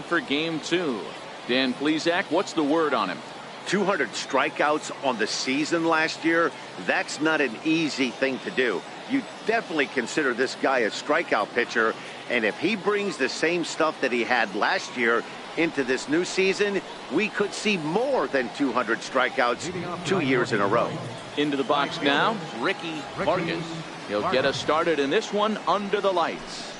for game 2. Dan Plesac, what's the word on him? 200 strikeouts on the season last year. That's not an easy thing to do. You definitely consider this guy a strikeout pitcher, and if he brings the same stuff that he had last year into this new season, we could see more than 200 strikeouts 2 years in a row. Into the box now, Ricky Vargas. He'll get us started in this one under the lights.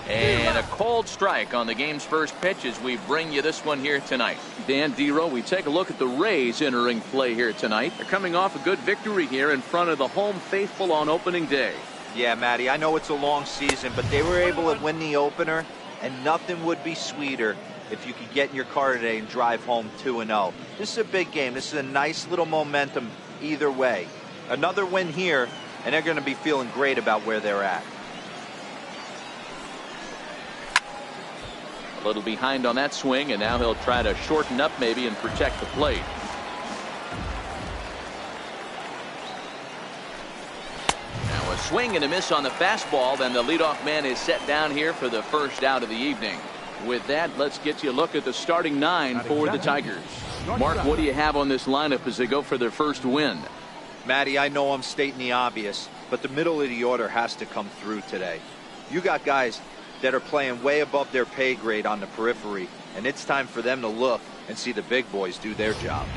And a cold strike on the game's first pitch as we bring you this one here tonight. Dan Dero, we take a look at the Rays entering play here tonight. They're coming off a good victory here in front of the home faithful on opening day. Yeah, Matty, I know it's a long season, but they were able to win the opener, and nothing would be sweeter if you could get in your car today and drive home 2-0. This is a big game. This is a nice little momentum either way. Another win here, and they're going to be feeling great about where they're at. A little behind on that swing, and now he'll try to shorten up maybe and protect the plate. Now a swing and a miss on the fastball. Then the leadoff man is set down here for the first out of the evening. With that, let's get you a look at the starting 9 for the Tigers. Mark, what do you have on this lineup as they go for their first win? Matty, I know I'm stating the obvious, but the middle of the order has to come through today. You got guys that are playing way above their pay grade on the periphery, and it's time for them to look and see the big boys do their job.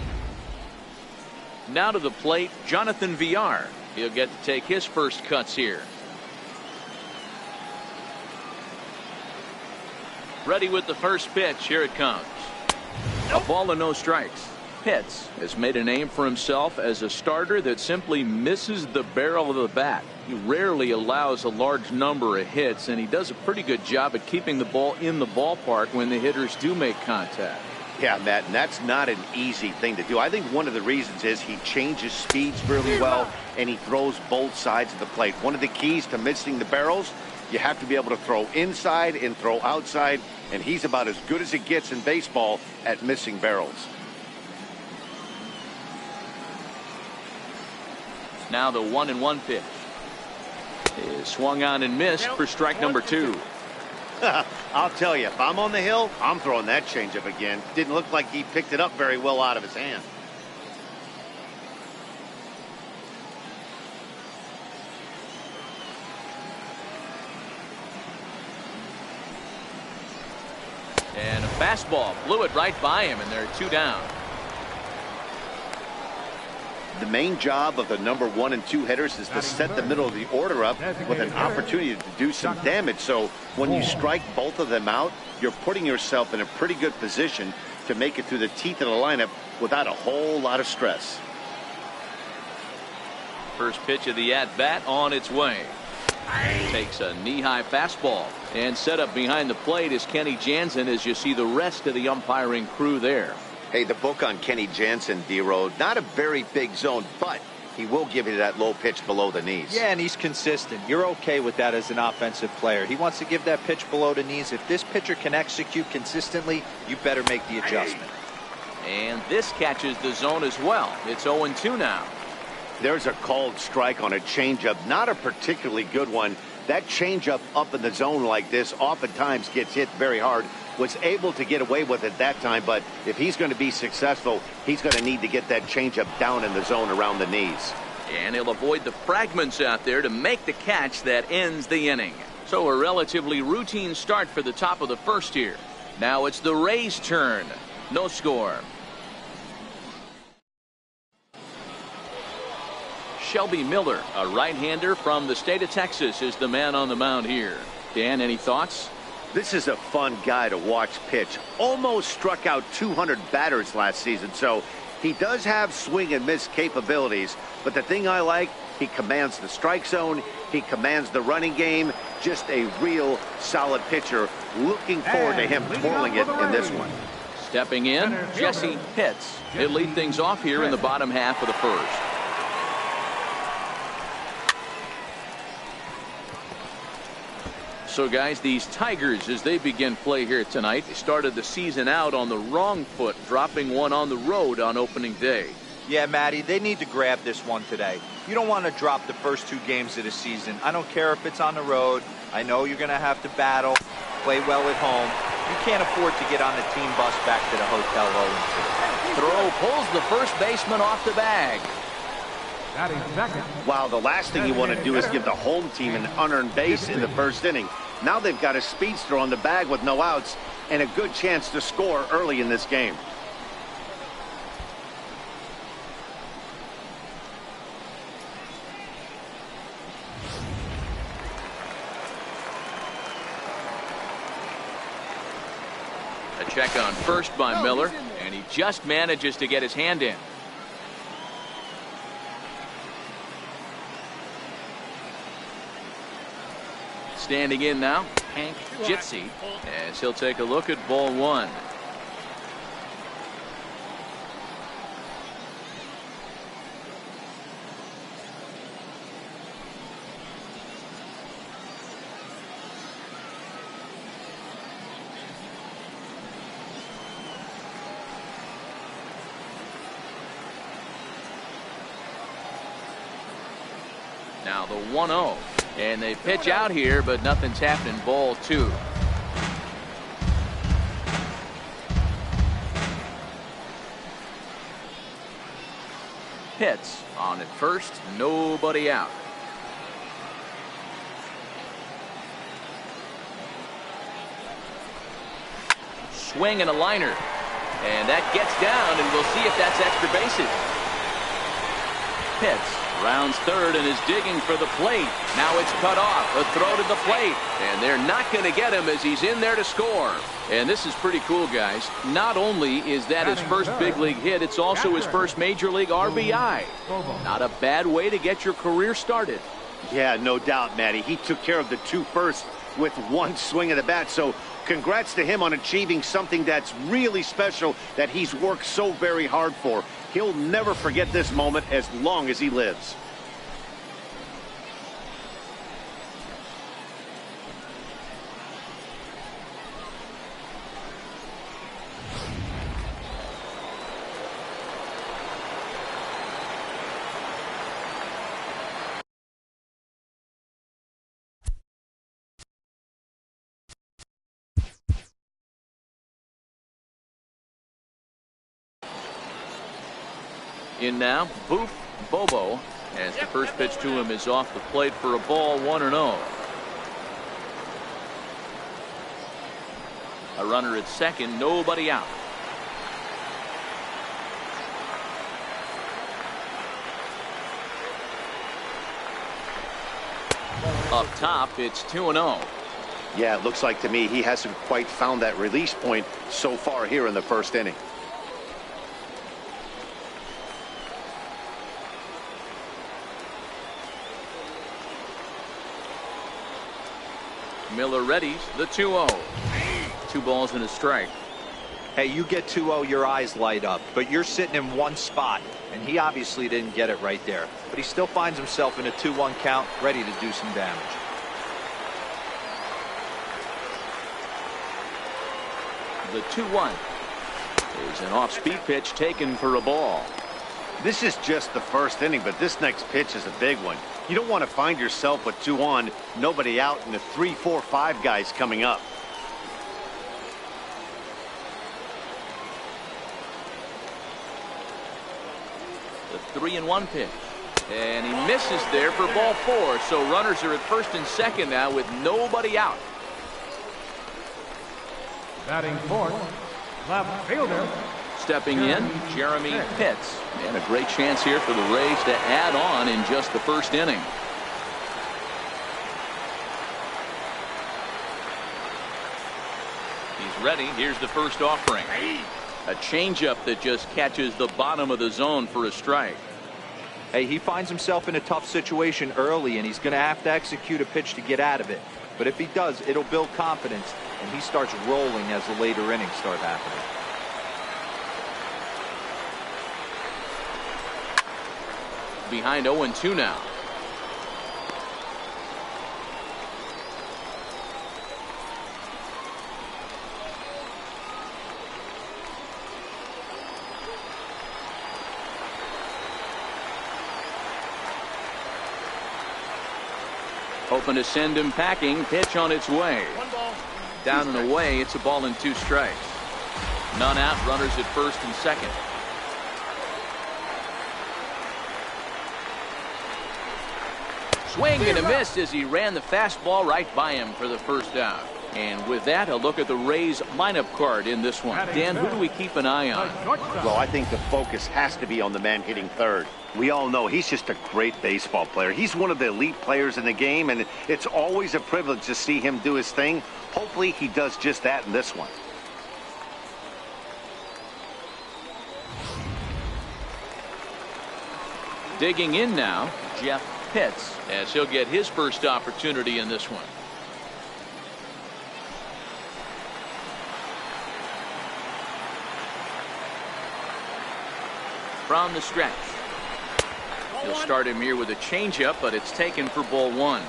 Now to the plate, Jonathan Villar. He'll get to take his first cuts here. Ready with the first pitch. Here it comes. A ball and no strikes. Pitts has made a name for himself as a starter that simply misses the barrel of the bat. He rarely allows a large number of hits, and he does a pretty good job at keeping the ball in the ballpark when the hitters do make contact. Yeah, Matt, and that's not an easy thing to do. I think one of the reasons is he changes speeds really well, and he throws both sides of the plate. One of the keys to missing the barrels, you have to be able to throw inside and throw outside, and he's about as good as it gets in baseball at missing barrels. Now the 1-1 pitch is swung on and missed for strike number 2. I'll tell you, if I'm on the hill, I'm throwing that changeup again. Didn't look like he picked it up very well out of his hand. And a fastball blew it right by him, and they're 2 down. The main job of the number 1 and 2 hitters is to set the middle of the order up with an opportunity to do some damage. So when you strike both of them out, you're putting yourself in a pretty good position to make it through the teeth of the lineup without a whole lot of stress. First pitch of the at-bat on its way. Takes a knee-high fastball, and set up behind the plate is Kenny Jansen as you see the rest of the umpiring crew there. Hey, the book on Kenny Jansen, D-Road, not a very big zone, but he will give you that low pitch below the knees. Yeah, and he's consistent. You're okay with that as an offensive player. He wants to give that pitch below the knees. If this pitcher can execute consistently, you better make the adjustment. And this catches the zone as well. It's 0-2 now. There's a called strike on a changeup, not a particularly good one. That changeup up in the zone like this oftentimes gets hit very hard. Was able to get away with it that time, but if he's going to be successful, he's going to need to get that changeup down in the zone around the knees. And he'll avoid the fragments out there to make the catch that ends the inning. So a relatively routine start for the top of the first here. Now it's the Rays' turn. No score. Shelby Miller, a right-hander from the state of Texas, is the man on the mound here. Dan, any thoughts? This is a fun guy to watch pitch. Almost struck out 200 batters last season, so he does have swing and miss capabilities. But the thing I like, he commands the strike zone, he commands the running game. Just a real solid pitcher. Looking forward to him twirling it in this one. Stepping in, Jesse Pitts. He'll lead things off here in the bottom half of the first. So, guys, these Tigers, as they begin play here tonight, they started the season out on the wrong foot, dropping one on the road on opening day. Yeah, Matty, they need to grab this one today. You don't want to drop the first 2 games of the season. I don't care if it's on the road. I know you're going to have to battle, play well at home, You can't afford to get on the team bus back to the hotel 0-2. Throw pulls the first baseman off the bag. Wow, the last thing you want to do is give the home team an unearned base in the first inning. Now they've got a speedster on the bag with no outs and a good chance to score early in this game. A check on first by Miller, and he just manages to get his hand in. Standing in now, Hank Jitsi, as he'll take a look at ball one. Now the 1-0. And they pitch out here, but nothing's happening. Ball two. Pitts on at first, nobody out. Swing and a liner. And that gets down, and we'll see if that's extra bases. Pitts rounds third and is digging for the plate. Now it's cut off. A throw to the plate. And they're not going to get him as he's in there to score. And this is pretty cool, guys. Not only is that his first big league hit, it's also his first major league RBI. Not a bad way to get your career started. Yeah, no doubt, Matty. He took care of the two first with one swing of the bat. So congrats to him on achieving something that's really special that he's worked so very hard for. He'll never forget this moment as long as he lives. In now, Boof Bobo, as the first pitch to him is off the plate for a ball, 1-0. A runner at second, nobody out. Up top, it's 2-0. Yeah, it looks like to me he hasn't quite found that release point so far here in the first inning. Miller readies the 2-0. 2 balls and a strike. Hey, you get 2-0, your eyes light up, but you're sitting in one spot, and he obviously didn't get it right there. But he still finds himself in a 2-1 count, ready to do some damage. The 2-1 is an off-speed pitch taken for a ball. This is just the first inning, but this next pitch is a big one. You don't want to find yourself with 2 on, nobody out, and the 3, 4, 5 guys coming up. The 3-1 pitch. And he misses there for ball 4. So runners are at first and second now with nobody out. Batting fourth, left fielder. Stepping in, Jeremy Pitts. And a great chance here for the Rays to add on in just the first inning. He's ready. Here's the first offering. A changeup that just catches the bottom of the zone for a strike. Hey, he finds himself in a tough situation early, and he's going to have to execute a pitch to get out of it. But if he does, it'll build confidence, and he starts rolling as the later innings start happening. Behind 0-2 now. Open to send him packing. Pitch on its way. 1 ball, Down and away, it's a ball and 2 strikes. None out, runners at first and second. Swing and a miss as he ran the fastball right by him for the first out. And with that, a look at the Rays lineup card in this one. Dan, who do we keep an eye on? Well, I think the focus has to be on the man hitting third. We all know he's just a great baseball player. He's one of the elite players in the game, and it's always a privilege to see him do his thing. Hopefully he does just that in this one. Digging in now, Jeff Pitts, as he'll get his first opportunity in this one. From the stretch. He'll start him here with a changeup, but it's taken for ball 1.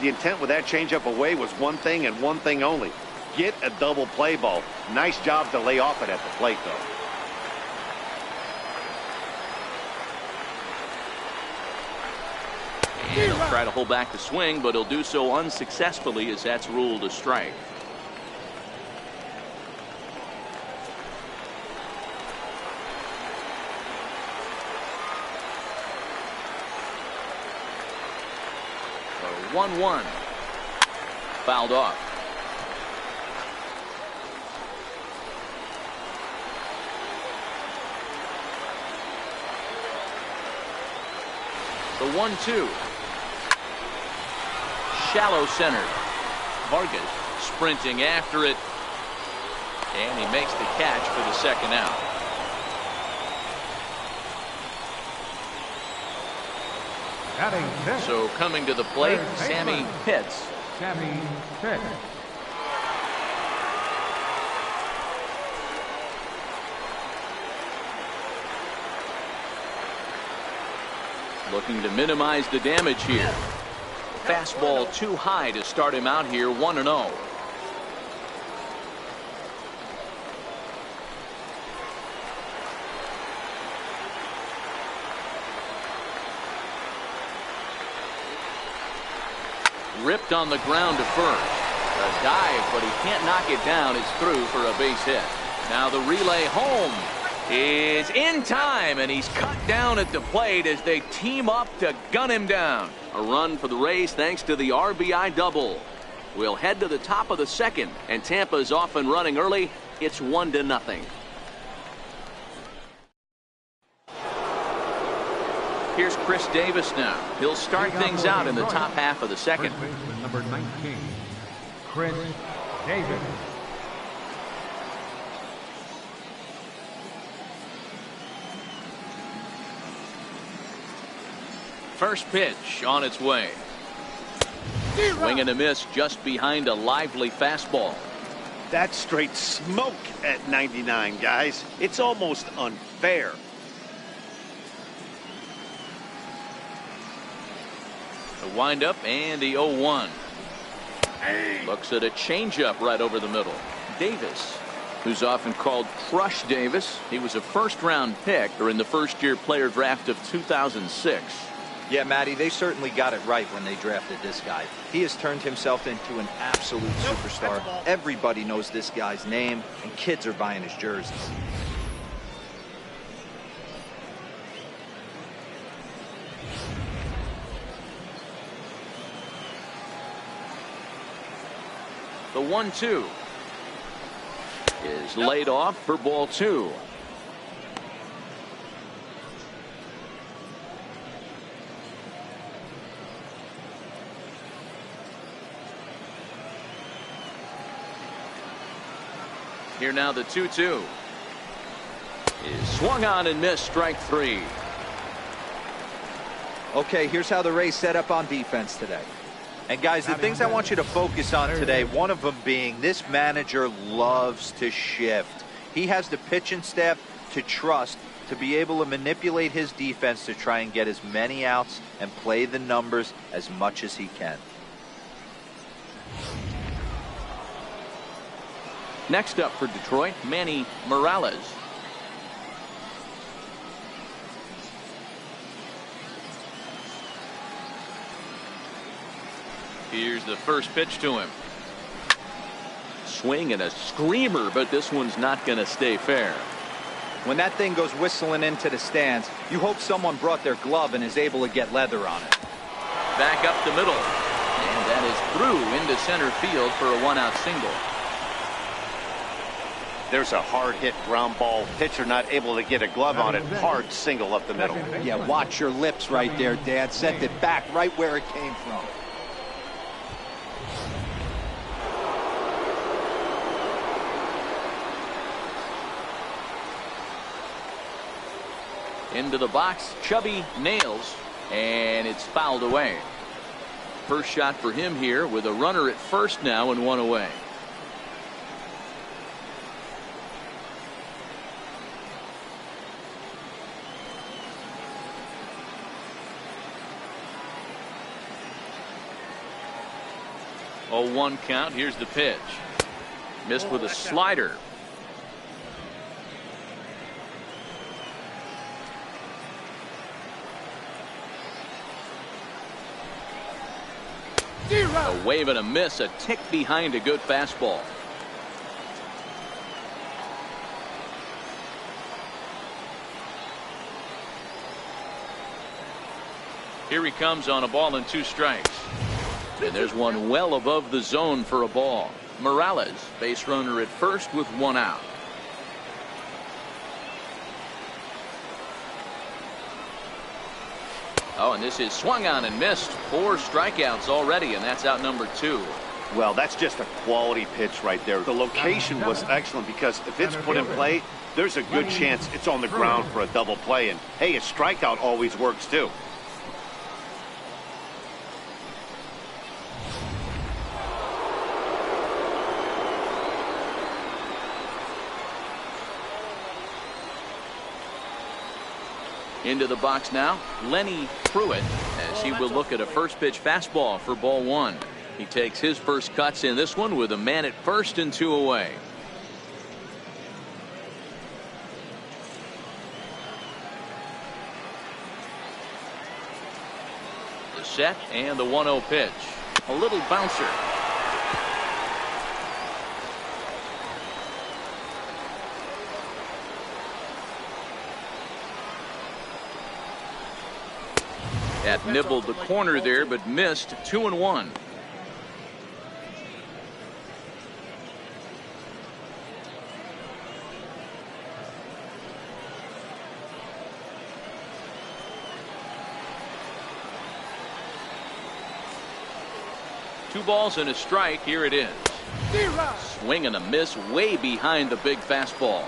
The intent with that changeup away was one thing and one thing only. Get a double play ball. Nice job to lay off it at the plate, though. And he'll try to hold back the swing, but he'll do so unsuccessfully as that's ruled a strike. So 1-1. Fouled off. The 1-2. Shallow center. Vargas sprinting after it. And he makes the catch for the second out. So coming to the plate, Sammy Pitts. Sammy Pitts. Looking to minimize the damage here. Fastball too high to start him out here, 1-0. Ripped on the ground to first. A dive, but he can't knock it down. It's through for a base hit. Now the relay home is in time, and he's cut down at the plate as they team up to gun him down. A run for the Rays thanks to the RBI double. We'll head to the top of the second, and Tampa's off and running early. It's 1-0. Here's Chris Davis now. He'll start things out in the top half of the second. Number 19, Chris Davis. First pitch on its way. Swing and a miss just behind a lively fastball. That's straight smoke at 99, guys. It's almost unfair. The windup and the 0-1. Looks at a changeup right over the middle. Davis, who's often called Crush Davis. He was a first-round pick during the first-year player draft of 2006. Yeah, Matty, they certainly got it right when they drafted this guy. He has turned himself into an absolute superstar. Everybody knows this guy's name, and kids are buying his jerseys. The 1-2 is laid off for ball 2. Here now the 2-2 is swung on and missed, strike 3. Okay, here's how the Rays set up on defense today. And guys, the things I want you to focus on today, one of them being this manager loves to shift. He has the pitching staff to trust to be able to manipulate his defense to try and get as many outs and play the numbers as much as he can. Next up for Detroit, Manny Morales. Here's the first pitch to him. swing and a screamer, but this one's not going to stay fair. When that thing goes whistling into the stands, you hope someone brought their glove and is able to get leather on it. Back up the middle. And that is through into center field for a 1-out single. There's a hard hit ground ball. Pitcher not able to get a glove on it. Hard single up the middle. Yeah, watch your lips right there, Dad. Sent it back right where it came from. Into the box, Chubby nails, and it's fouled away. First shot for him here with a runner at first now and 1 away. Oh, 1 count. Here's the pitch. Missed with a slider. A wave and a miss, a tick behind a good fastball. Here he comes on a ball and 2 strikes. And there's one well above the zone for a ball. Morales, base runner at first with 1 out. Oh, and this is swung on and missed. 4 strikeouts already, and that's out number 2. Well, that's just a quality pitch right there. The location was excellent because if it's put in play, there's a good chance it's on the ground for a double play. And, hey, a strikeout always works, too. Into the box now, Lenny Pruitt, as he will look at a first pitch fastball for ball 1. He takes his first cuts in this one with a man at first and 2 away. The set and the 1-0 pitch. A little bouncer. That nibbled the corner there, but missed. 2-1. Two balls and a strike. Here it is. Swing and a miss way behind the big fastball.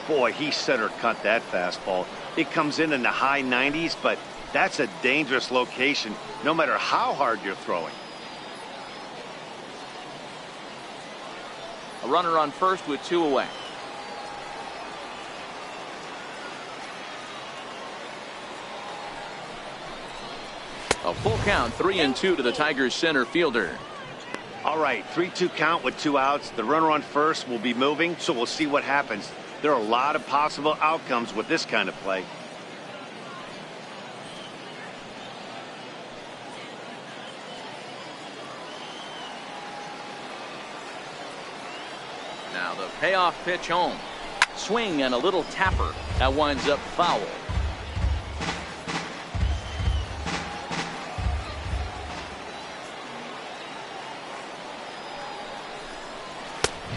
Boy, he center cut that fastball. It comes in the high 90s, but that's a dangerous location no matter how hard you're throwing. A runner on first with 2 away. A full count, 3-2 to the Tigers center fielder. All right, 3-2 count with 2 outs. The runner on first will be moving, so we'll see what happens. There are a lot of possible outcomes with this kind of play. Now the payoff pitch home. Swing and a little tapper. That winds up foul.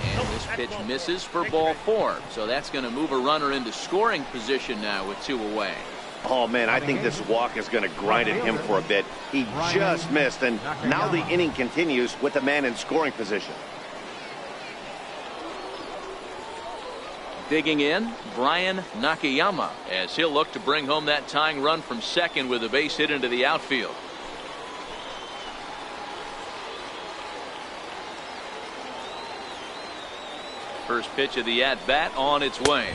And this pitch misses for ball 4. So that's going to move a runner into scoring position now with 2 away. Oh, man, I think this walk is going to grind at him for a bit. He just missed, and now the inning continues with the man in scoring position. Digging in, Brian Nakayama, as he'll look to bring home that tying run from second with a base hit into the outfield. First pitch of the at-bat on its way.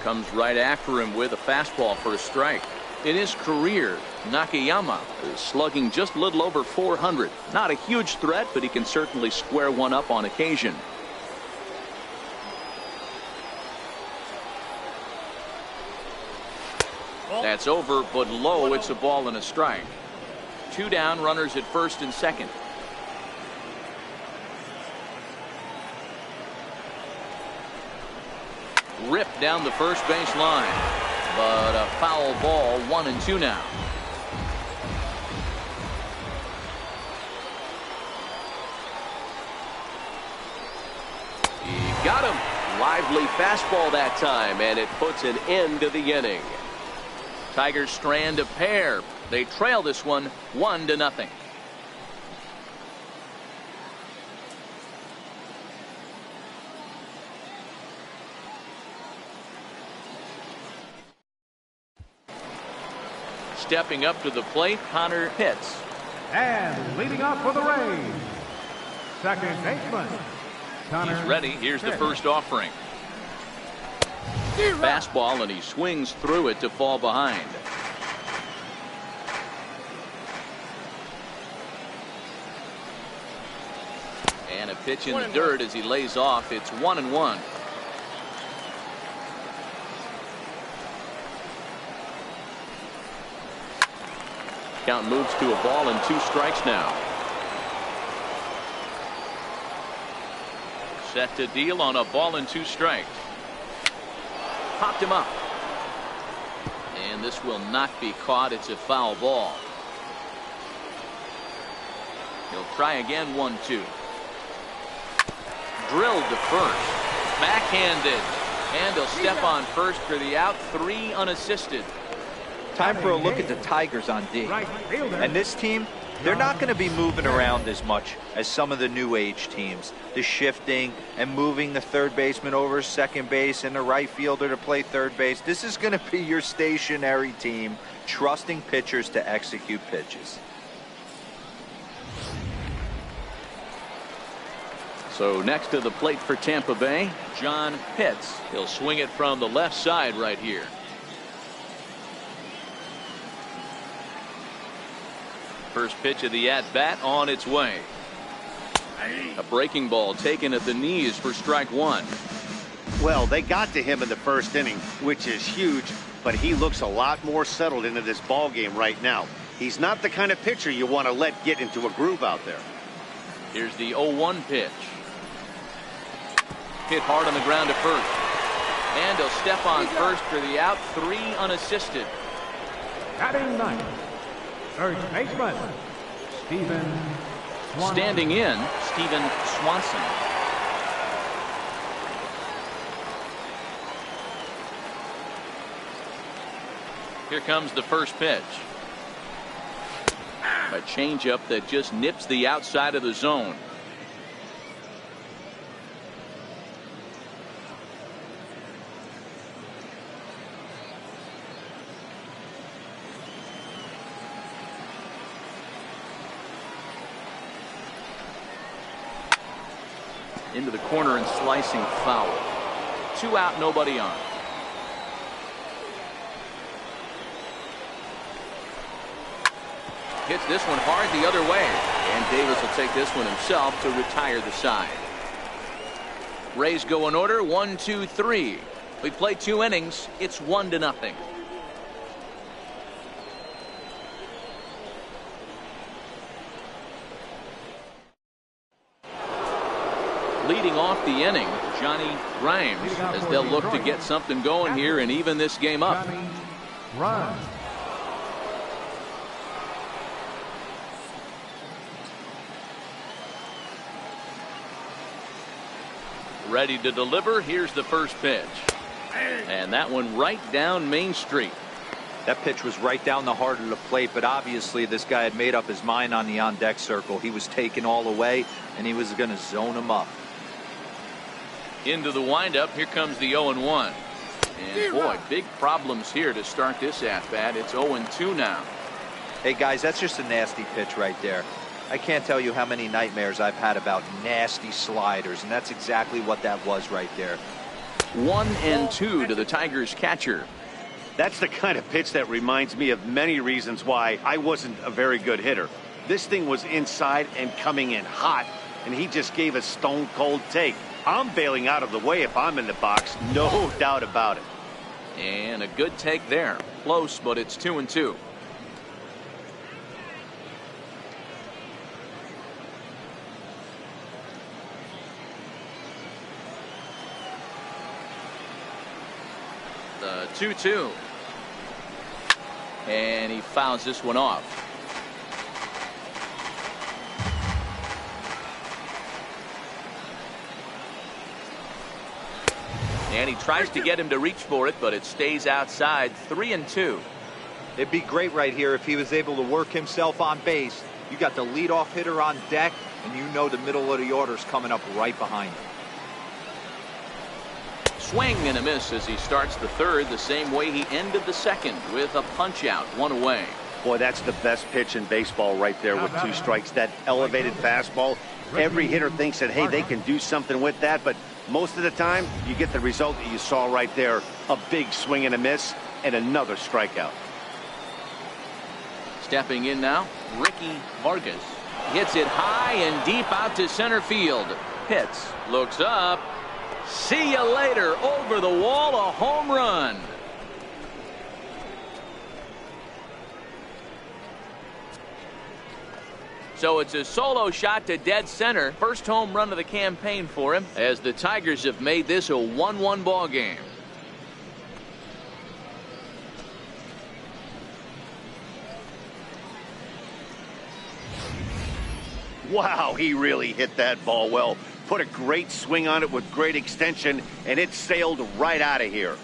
Comes right after him with a fastball for a strike. In his career, Nakayama is slugging just a little over 400. Not a huge threat, but he can certainly square one up on occasion. That's over, but low. It's a ball and a strike. 2 down, runners at first and second. ripped down the first base line, but a foul ball. 1-2 now. He got him. Lively fastball that time, and it puts an end to the inning. Tigers strand a pair. They trail this one 1-0. Stepping up to the plate, Connor Pitts. And leading off for the Rays, second baseman, Connor He's ready. Here's the Pitts. first offering. Fastball, and he swings through it to fall behind. And a pitch in the dirt as he lays off. It's 1-1. Count moves to a ball and 2 strikes now. Set to deal on a ball and 2 strikes. Popped him up. And this will not be caught. It's a foul ball. He'll try again. 1-2. Drilled to first. Backhanded. And he'll step on first for the out. 3 unassisted. Time for a look at the Tigers on D. Right fielder. And this team, they're not going to be moving around as much as some of the new age teams. The shifting and moving the third baseman over second base and the right fielder to play third base. This is going to be your stationary team, trusting pitchers to execute pitches. So next to the plate for Tampa Bay, John Pitts. He'll swing it from the left side right here. First pitch of the at-bat on its way. A breaking ball taken at the knees for strike 1. Well, they got to him in the first inning, which is huge, but he looks a lot more settled into this ball game right now. He's not the kind of pitcher you want to let get into a groove out there. Here's the 0-1 pitch. Hit hard on the ground to first. And he'll step on first for the out. 3 unassisted. Batting ninth, third baseman, Stephen Swanson. Standing in, Stephen Swanson. Here comes the first pitch. A changeup that just nips the outside of the zone. Into the corner and slicing foul. 2 out, nobody on. Hits this one hard the other way. And Davis will take this one himself to retire the side. Rays go in order. 1, 2, 3. We play 2 innings. It's 1-0. Leading off the inning, Johnny Grimes, as they'll look to get something going here and even this game up. Johnny Grimes. Ready to deliver. Here's the first pitch. And that one right down Main Street. That pitch was right down the heart of the plate, but obviously this guy had made up his mind on the on-deck circle. He was taken all the way, and he was going to zone him up. Into the windup. Here comes the 0-1. And boy, big problems here to start this at-bat. It's 0-2 now. Hey, guys, that's just a nasty pitch right there. I can't tell you how many nightmares I've had about nasty sliders, and that's exactly what that was right there. 1-2 to the Tigers catcher. That's the kind of pitch that reminds me of many reasons why I wasn't a very good hitter. This thing was inside and coming in hot, and he just gave a stone-cold take. I'm bailing out of the way if I'm in the box, no doubt about it. And a good take there. Close, but it's 2-2. The 2-2. And he fouls this one off. And he tries to get him to reach for it, but it stays outside. 3-2. It'd be great right here if he was able to work himself on base. You got the leadoff hitter on deck, and you know the middle of the order's coming up right behind him. Swing and a miss as he starts the third the same way he ended the second, with a punch out, one away. Boy, that's the best pitch in baseball right there with 2 strikes. That elevated fastball. Every hitter thinks that, hey, they can do something with that, but most of the time you get the result that you saw right there. A big swing and a miss and another strikeout. Stepping in now, Ricky Vargas. Hits it high and deep out to center field. Pitts looks up. See you later. Over the wall, a home run. So it's a solo shot to dead center. First home run of the campaign for him, as the Tigers have made this a 1-1 ball game. Wow, he really hit that ball well. Put a great swing on it with great extension, and it sailed right out of here.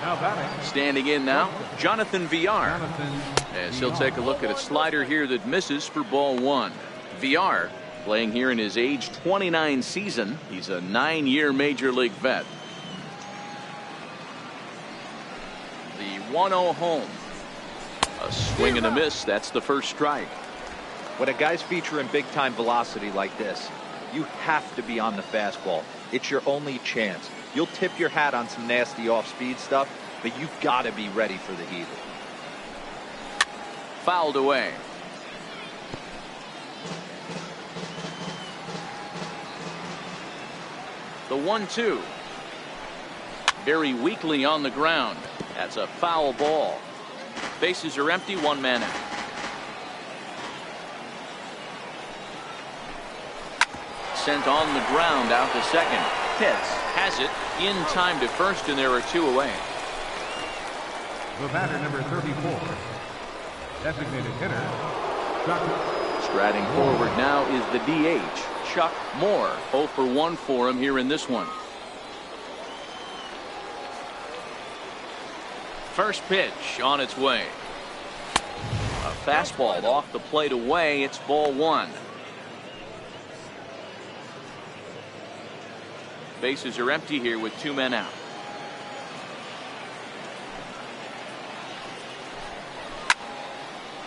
Now batting. Standing in now, Jonathan Villar. As he'll take a look at a slider here that misses for ball 1. Villar playing here in his age 29 season. He's a 9-year major league vet. The 1-0 home. A swing and a miss. That's the first strike. When a guy's featuring big time velocity like this, you have to be on the fastball. It's your only chance. You'll tip your hat on some nasty off speed stuff, but you've got to be ready for the heater. Fouled away. The 1-2. Very weakly on the ground. That's a foul ball. Bases are empty, 1 man out. Sent on the ground out to second. Pitts has it in time to first, and there are 2 away. The batter, number 34. Designated hitter, Chuck. Striding forward now is the DH, Chuck Moore. 0 for 1 for him here in this one. First pitch on its way. A fastball off the plate away. It's ball 1. Bases are empty here with 2 men out.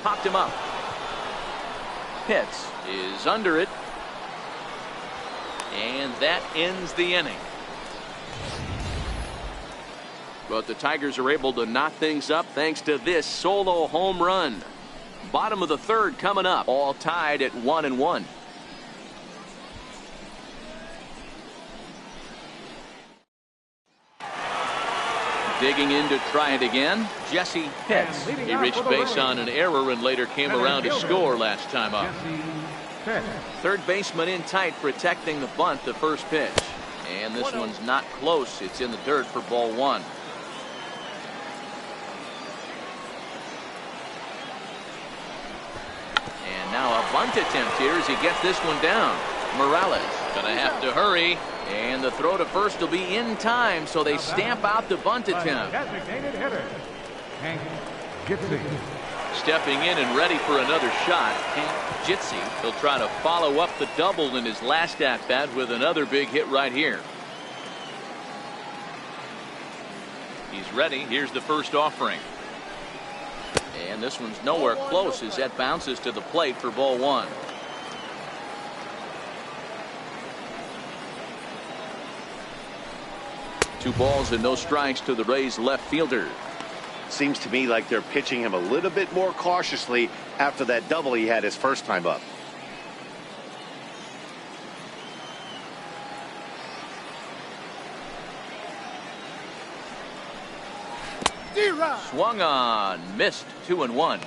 Popped him up. Pitts is under it. And that ends the inning. But the Tigers are able to knock things up thanks to this solo home run. Bottom of the third coming up. All tied at 1-1. Digging in to try it again, Jesse Pitts. He reached base on an error and later came around to score last time up. Third baseman in tight, protecting the bunt to first pitch. And this one's not close. It's in the dirt for ball 1. And now a bunt attempt here as he gets this one down. Morales gonna have to hurry. And the throw to first will be in time, so they stamp out the bunt attempt. Designated hitter, Hank Jitsi. Stepping in and ready for another shot, Hank Jitsi. He'll try to follow up the double in his last at-bat with another big hit right here. He's ready. Here's the first offering. And this one's nowhere close as that bounces to the plate for ball 1. Two balls and no strikes to the Rays left fielder. Seems to me like they're pitching him a little bit more cautiously after that double he had his first time up. Swung on, missed. 2-1.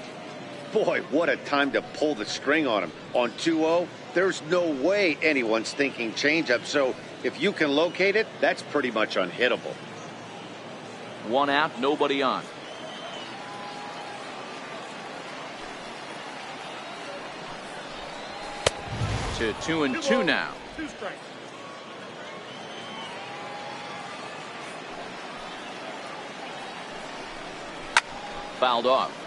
Boy, what a time to pull the string on him. On 2-0, there's no way anyone's thinking changeup. So if you can locate it, that's pretty much unhittable. 1 out, nobody on. To 2-2 now. 2 strikes. Fouled off.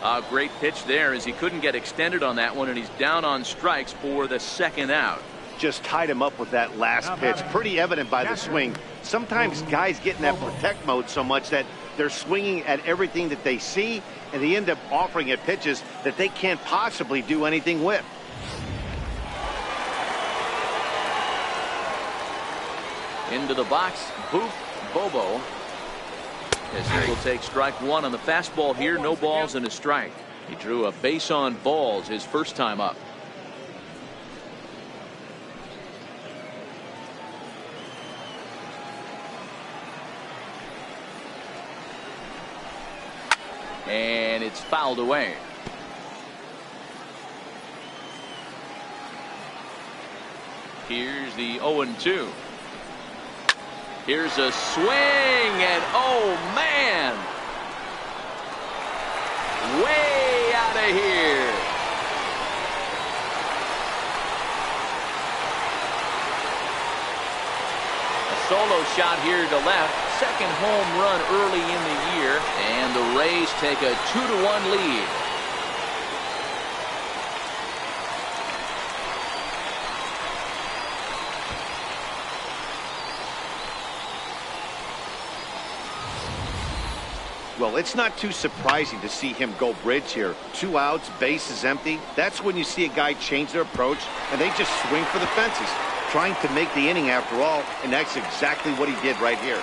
A great pitch there as he couldn't get extended on that one, and he's down on strikes for the 2nd out. Just tied him up with that last pitch. Pretty evident by the swing. Sometimes guys get in that protect mode so much that they're swinging at everything that they see, and they end up offering at pitches that they can't possibly do anything with. Into the box, Boof Bobo. As he will take strike 1 on the fastball here. No balls and a strike. He drew a base on balls his first time up. And it's fouled away. Here's the 0-2. Here's a swing, and oh man, way out of here. A solo shot here to left. 2nd home run early in the year, and the Rays take a 2-1 lead. Well, it's not too surprising to see him go bridge here. 2 outs, base is empty. That's when you see a guy change their approach, and they just swing for the fences, trying to make the inning after all, and that's exactly what he did right here.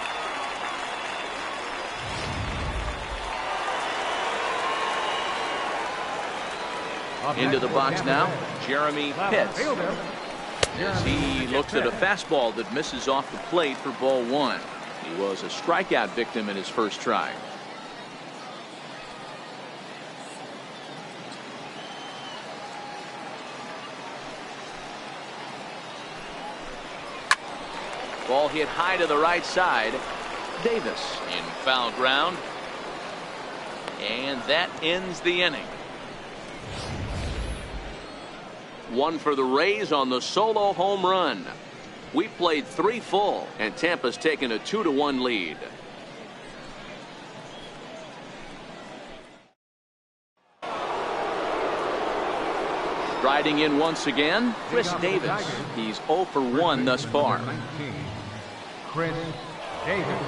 Into the box now, Jeremy Pitts. As he looks at a fastball that misses off the plate for ball 1. He was a strikeout victim in his first try. Ball hit high to the right side. Davis in foul ground. And that ends the inning. 1 for the Rays on the solo home run. We played 3 full, and Tampa's taken a 2-1 lead. Striding in once again, Chris Davis. He's 0 for 1 thus far. Chris Davis.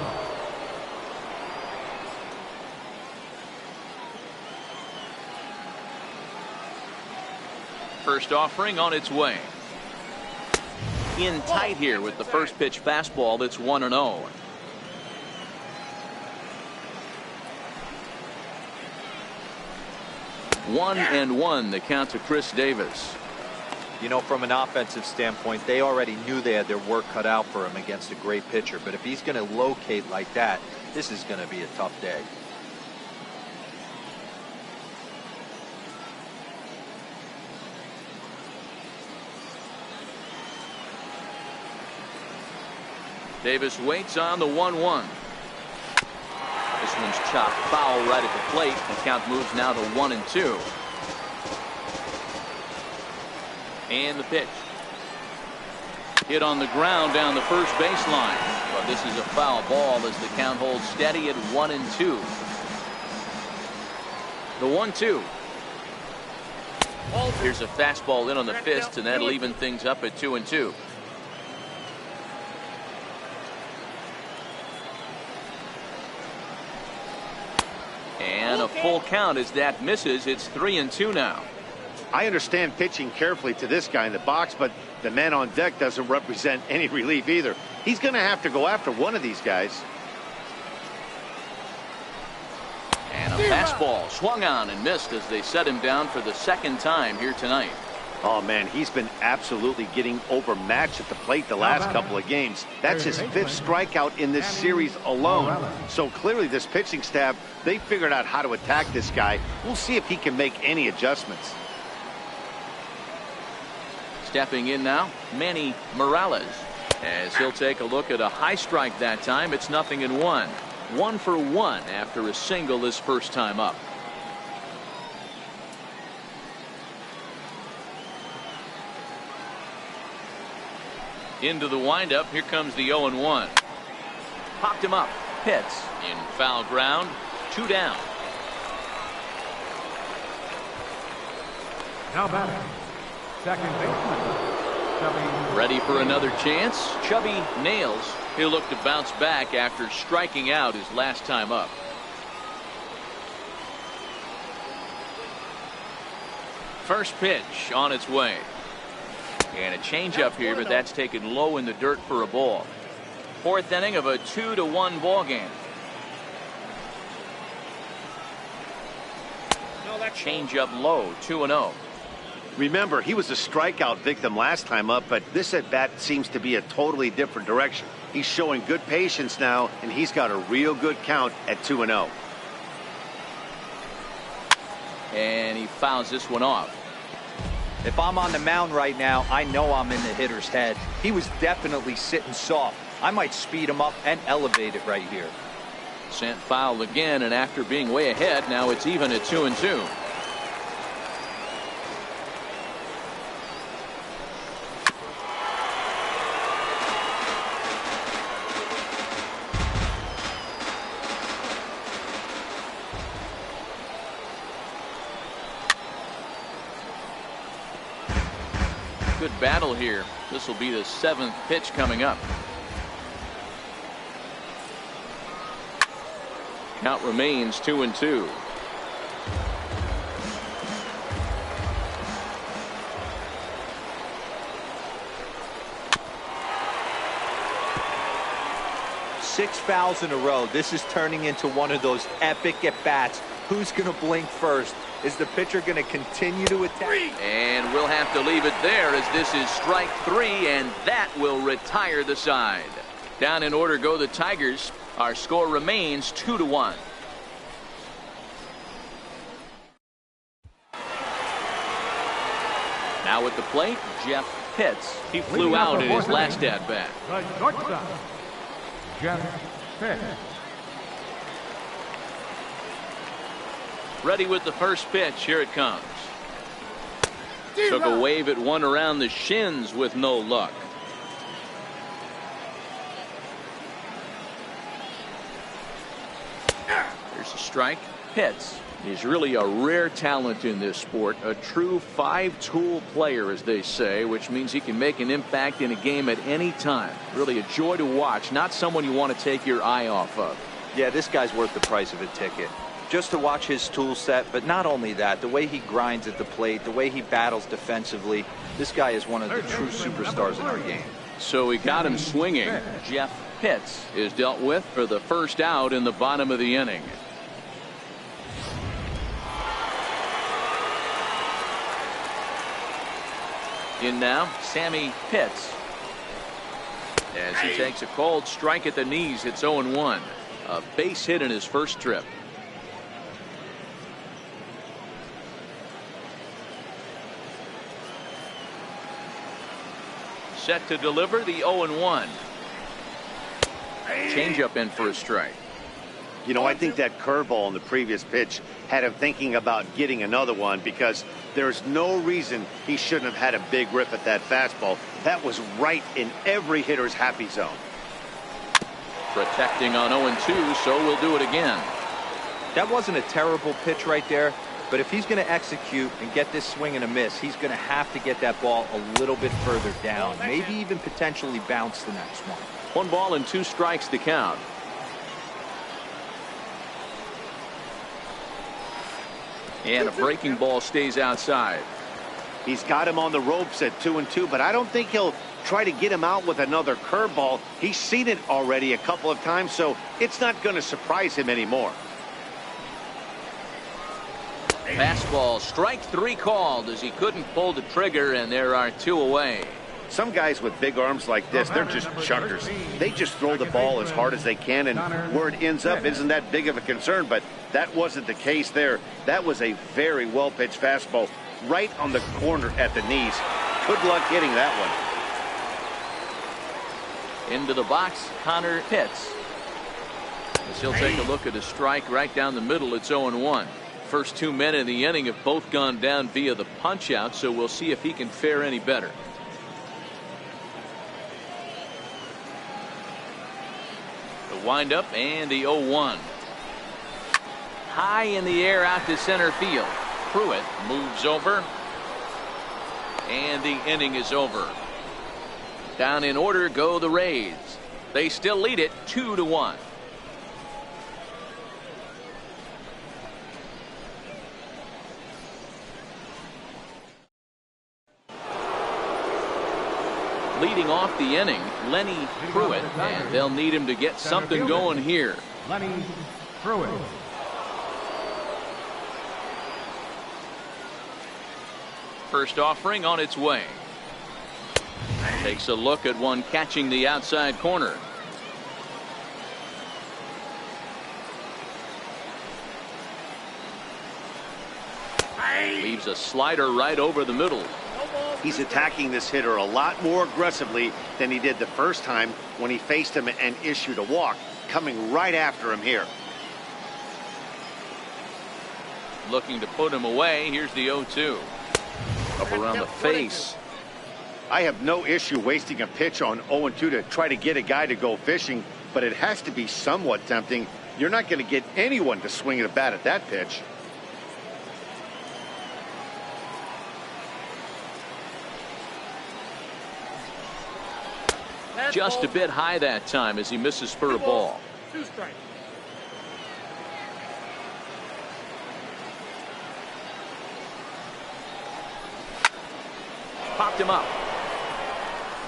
First offering on its way. In tight here with the first pitch fastball that's 1-0. One and 1 the count to Chris Davis. You know, from an offensive standpoint, they already knew they had their work cut out for him against a great pitcher. But if he's going to locate like that, this is going to be a tough day. Davis waits on the 1-1. This one's chopped foul right at the plate. The count moves now to 1-2. And the pitch. Hit on the ground down the first baseline. But this is a foul ball as the count holds steady at 1-2. The 1-2. Here's a fastball in on the fist, and that'll even things up at 2-2. And a full count as that misses. It's 3-2 now. I understand pitching carefully to this guy in the box, but the man on deck doesn't represent any relief either. He's going to have to go after one of these guys. And a fastball swung on and missed as they set him down for the 2nd time here tonight. Oh, man, he's been absolutely getting overmatched at the plate the last couple of games. That's his 5th strikeout in this series alone. So clearly this pitching staff, they figured out how to attack this guy. We'll see if he can make any adjustments. Stepping in now, Manny Morales, as he'll take a look at a high strike that time. It's 0-1. 1 for 1 after a single his first time up. Into the windup. Here comes the 0-1. Popped him up. Hits in foul ground. 2 down. Now batting, second baseman, Chubby. Ready for another chance. Chubby nails. He'll look to bounce back after striking out his last time up. First pitch on its way. And a changeup here, but that's taken low in the dirt for a ball. 4th inning of a 2-1 ball game. Changeup low, 2-0. Remember, he was a strikeout victim last time up, but this at bat seems to be a totally different direction. He's showing good patience now, and he's got a real good count at 2-0. And he fouls this one off. If I'm on the mound right now, I know I'm in the hitter's head. He was definitely sitting soft. I might speed him up and elevate it right here. Sent foul again, and after being way ahead, now it's even at 2-2. Good battle here. This will be the 7th pitch coming up. Count remains 2-2. Six fouls in a row. This is turning into one of those epic at-bats. Who's going to blink first? Is the pitcher going to continue to attack? And we'll have to leave it there, as this is strike 3, and that will retire the side. Down in order go the Tigers. Our score remains 2-1. Now at the plate, Jeff Pitts. He flew out in his last at bat. The shortstop, Jeff Pitts. Ready with the first pitch. Here it comes. Took a wave at one around the shins with no luck. There's a strike. Pitts. He's really a rare talent in this sport, a true 5-tool player, as they say, which means he can make an impact in a game at any time. Really a joy to watch, not someone you want to take your eye off of. Yeah, this guy's worth the price of a ticket. Just to watch his tool set, but not only that, the way he grinds at the plate, the way he battles defensively, this guy is one of the true superstars in our game. So we got him swinging. Jeff Pitts is dealt with for the first out in the bottom of the inning. In now, Sammy Pitts. As he takes a cold strike at the knees, it's 0-1. A base hit in his first trip. Set to deliver the 0-1. Changeup in for a strike. You know, I think that curveball in the previous pitch had him thinking about getting another one, because there's no reason he shouldn't have had a big rip at that fastball. That was right in every hitter's happy zone. Protecting on 0-2, so we'll do it again. That wasn't a terrible pitch right there, but if he's going to execute and get this swing and a miss, he's going to have to get that ball a little bit further down, maybe even potentially bounce the next one. 1 ball and 2 strikes to count. And a breaking ball stays outside. He's got him on the ropes at 2-2, but I don't think he'll try to get him out with another curveball. He's seen it already a couple of times, so it's not going to surprise him anymore. Fastball, strike 3 called as he couldn't pull the trigger, and there are 2 away. Some guys with big arms like this, they're just chuckers. They just throw the ball as hard as they can, and where it ends up isn't that big of a concern, but that wasn't the case there. That was a very well-pitched fastball right on the corner at the knees. Good luck hitting that one. Into the box, Connor Pitts. As he'll take a look at a strike right down the middle. It's 0-1. First 2 men in the inning have both gone down via the punch out, so we'll see if he can fare any better. The windup and the 0-1. High in the air out to center field. Pruitt moves over, and the inning is over. Down in order go the Rays. They still lead it 2-1. Leading off the inning, Lenny Pruitt, and they'll need him to get something going here. Lenny Pruitt. First offering on its way. Takes a look at one catching the outside corner. Leaves a slider right over the middle. He's attacking this hitter a lot more aggressively than he did the first time when he faced him and issued a walk, coming right after him here. Looking to put him away. Here's the 0-2. Up around the face. I have no issue wasting a pitch on 0-2 to try to get a guy to go fishing, but it has to be somewhat tempting. You're not going to get anyone to swing at a bat at that pitch. Just a bit high that time as he misses for a ball. 2 strikes. Popped him up.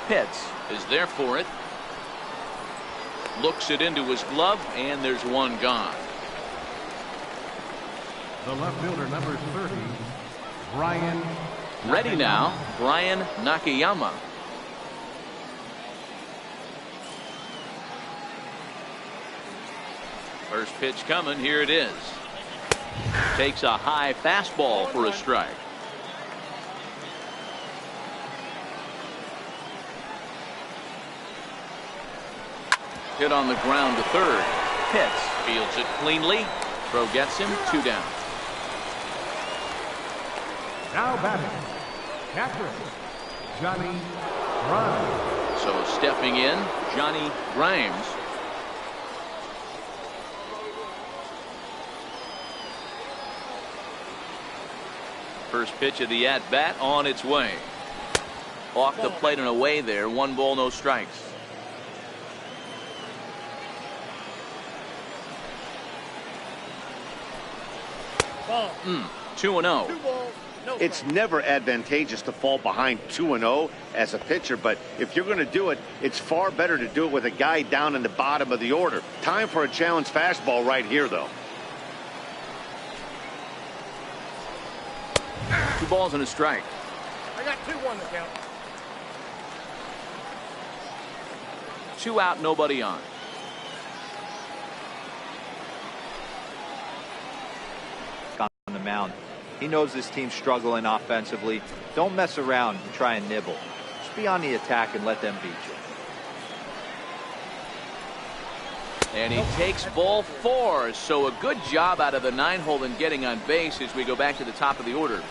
Pitts is there for it. Looks it into his glove, and there's one gone. The left fielder, number 30, Brian. Ready now, Brian Nakayama. First pitch coming. Here it is. Takes a high fastball for a strike. Hit on the ground to third. Pitts fields it cleanly. Throw gets him. 2 down. Now batting, catcher, Johnny Grimes. So stepping in, Johnny Grimes. First pitch of the at-bat on its way. Off the plate and away there. 1 ball, no strikes. Ball. 2-0. 2 balls. No It's strikes. never advantageous to fall behind 2-0 as a pitcher, but if you're going to do it, it's far better to do it with a guy down in the bottom of the order. Time for a challenge fastball right here, though. 2 balls and a strike. I got 2-1 to count. 2 out, nobody on. On the mound. He knows this team's struggling offensively. Don't mess around and try and nibble. Just be on the attack and let them beat you. And he takes ball 4. So a good job out of the 9-hole in getting on base as we go back to the top of the order.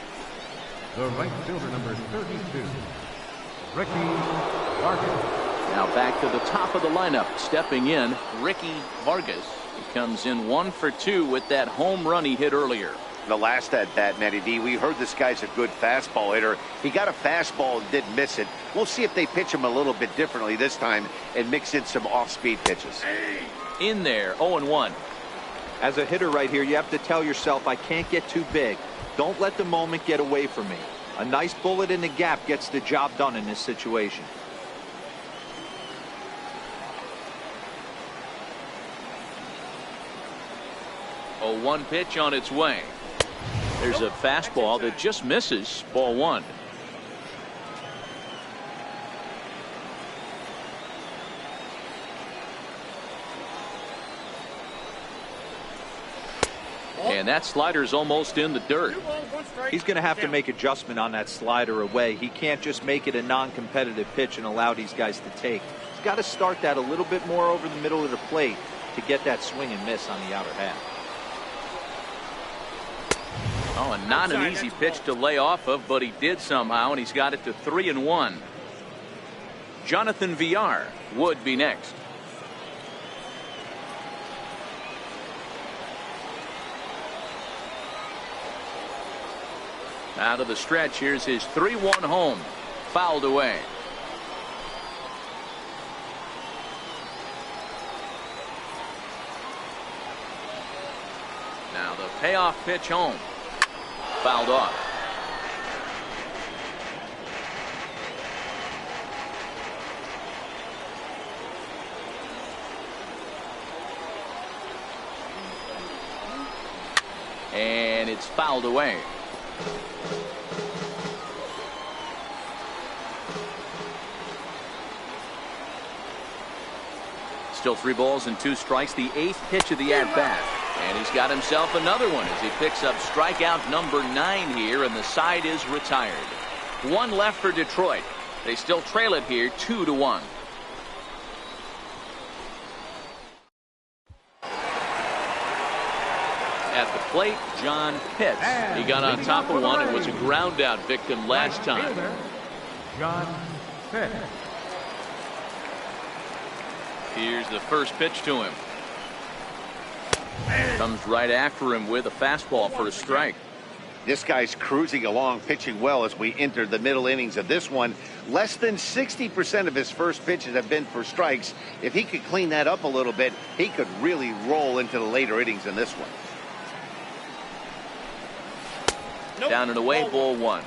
The right fielder, number 32, Ricky Vargas. Now back to the top of the lineup. Stepping in, Ricky Vargas. He comes in 1 for 2 with that home run he hit earlier. The last at bat, Matty D, we heard this guy's a good fastball hitter. He got a fastball and didn't miss it. We'll see if they pitch him a little bit differently this time and mix in some off-speed pitches. In there, 0-1. As a hitter right here, you have to tell yourself, I can't get too big. Don't let the moment get away from me. A nice bullet in the gap gets the job done in this situation. A 1 pitch on its way. There's a fastball that just misses. Ball one. And that slider's almost in the dirt. He's going to have to make adjustment on that slider away. He can't just make it a non-competitive pitch and allow these guys to take. He's got to start that a little bit more over the middle of the plate to get that swing and miss on the outer half. Oh, and not an easy pitch to lay off of, but he did somehow, and he's got it to 3-1. Jonathan Villar would be next. Out of the stretch, here's his 3-1 home. Fouled away. Now the payoff pitch home. Fouled off. And it's fouled away. Still 3 balls and 2 strikes. The 8th pitch of the at-bat. And he's got himself another one as he picks up strikeout number 9 here, and the side is retired. 1 left for Detroit. They still trail it here 2-1. At the plate, John Pitts. He got on top of one and was a ground out victim last time. John Pitts. Here's the first pitch to him. Comes right after him with a fastball for a strike. This guy's cruising along, pitching well as we enter the middle innings of this one. Less than 60% of his first pitches have been for strikes. If he could clean that up a little bit, he could really roll into the later innings in this one. Nope. Down and away, ball 1.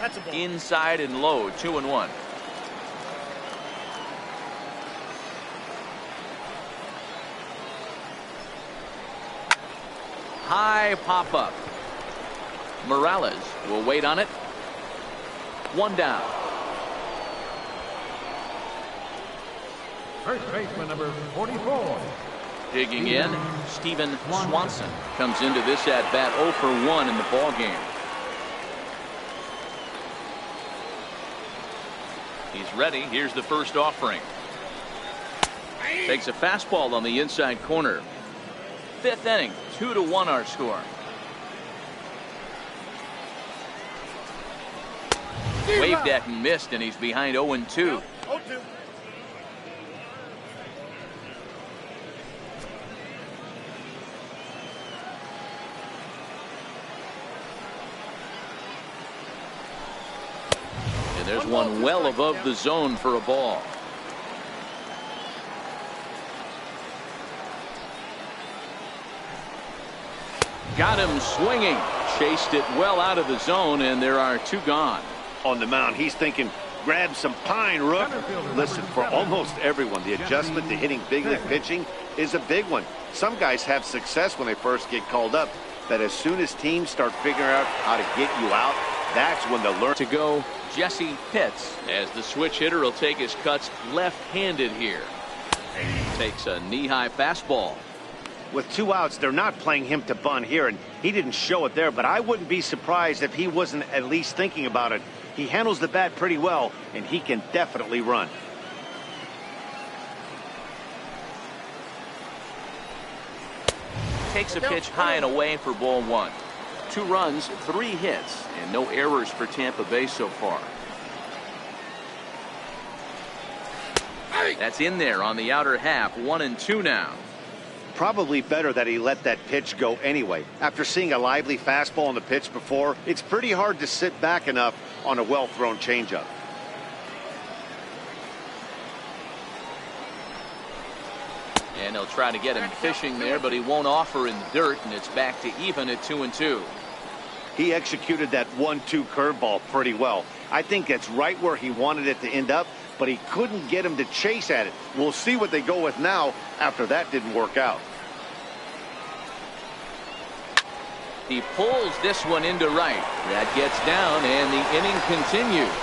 That's a ball. Inside and low, 2-1. High pop up. Morales will wait on it. 1 down. First baseman number 44. Digging in, Steven Swanson comes into this at bat 0 for 1 in the ball game. He's ready. Here's the first offering. Takes a fastball on the inside corner. 5th inning, 2-1 our score. Waved at and missed, and he's behind 0-2. 0-2. And there's one well above the zone for a ball. Got him swinging. Chased it well out of the zone, and there are 2 gone. On the mound, he's thinking, grab some pine, Rook. Listen, for almost everyone, the adjustment to hitting big league pitching is a big one. Some guys have success when they first get called up, but as soon as teams start figuring out how to get you out, that's when they'll learn. To go, Jesse Pitts, as the switch hitter will take his cuts left-handed here. Takes a knee-high fastball. With 2 outs, they're not playing him to bunt here, and he didn't show it there, but I wouldn't be surprised if he wasn't at least thinking about it. He handles the bat pretty well, and he can definitely run. Takes a pitch high and away for ball 1. 2 runs, 3 hits, and no errors for Tampa Bay so far. That's in there on the outer half. 1-2 now. Probably better that he let that pitch go anyway. After seeing a lively fastball on the pitch before, it's pretty hard to sit back enough on a well-thrown changeup. And they'll try to get him fishing there, but he won't offer in the dirt, and it's back to even at 2-2. He executed that 1-2 curveball pretty well. I think it's right where he wanted it to end up, but he couldn't get him to chase at it. We'll see what they go with now after that didn't work out. He pulls this one into right. That gets down, and the inning continues.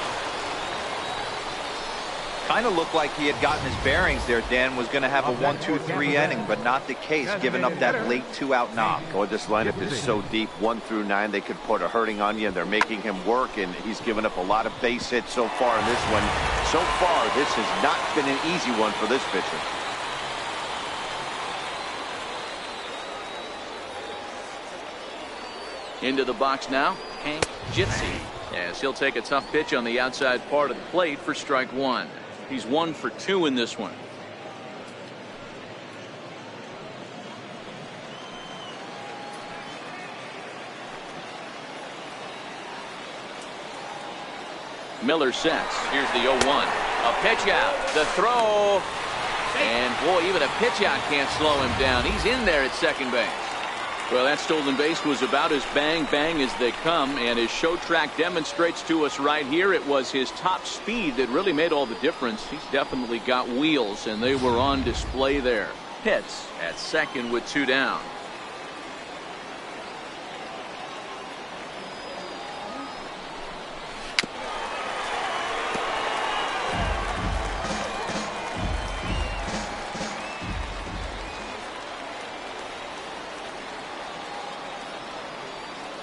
Kind of looked like he had gotten his bearings there. Dan was going to have a 1-2-3 inning, but not the case, giving up that late 2-out knock. Boy, this lineup is so deep, 1 through 9. They could put a hurting on you, and they're making him work, and he's given up a lot of base hits so far in this one. So far, this has not been an easy one for this pitcher. Into the box now, Hank Jitsi, as he'll take a tough pitch on the outside part of the plate for strike one. He's 1 for 2 in this one. Miller sets. Here's the 0-1. A pitch out. The throw. And boy, even a pitch out can't slow him down. He's in there at second base. Well, that stolen base was about as bang as they come, and as Show Track demonstrates to us right here, it was his top speed that really made all the difference. He's definitely got wheels, and they were on display there. Pitts at second with 2 down.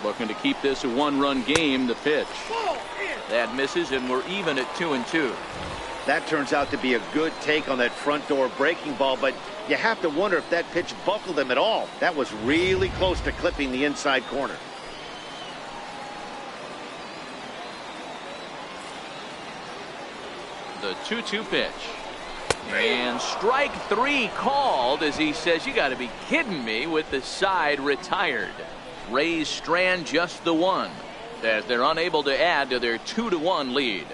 Looking to keep this a 1-run game. The pitch. That misses, and we're even at 2-2. That turns out to be a good take on that front door breaking ball, but you have to wonder if that pitch buckled him at all. That was really close to clipping the inside corner. The 2-2 pitch. And strike 3 called, as he says, you got to be kidding me, with the side retired. Rays strand just the 1 as they're unable to add to their 2-1 lead.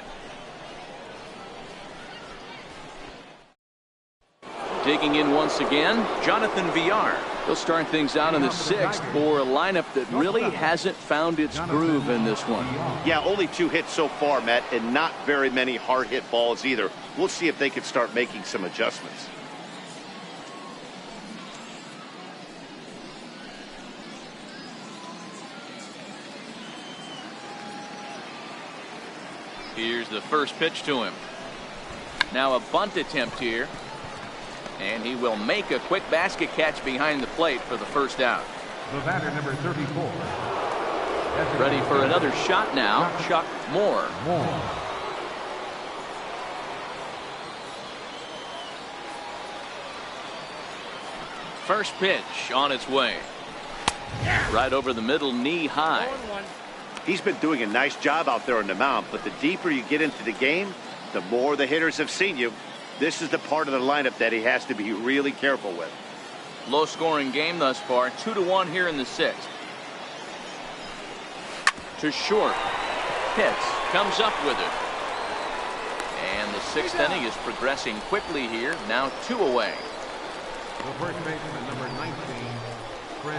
Digging in once again, Jonathan Villar. He'll start things out in the 6th for a lineup that really hasn't found its groove in this one. Yeah, only 2 hits so far, Matt, and not very many hard hit balls either. We'll see if they can start making some adjustments. Here's the first pitch to him. Now a bunt attempt here. And he will make a quick basket catch behind the plate for the first out. The batter, number 34. Ready for another shot now, Chuck Moore. First pitch on its way. Right over the middle, knee high. He's been doing a nice job out there on the mound, but the deeper you get into the game, the more the hitters have seen you. This is the part of the lineup that he has to be really careful with. Low scoring game thus far, 2-1 here in the 6th. To short. Pitts comes up with it. And the 6th inning is progressing quickly here. Now 2 away. The first baseman, number 19, Chris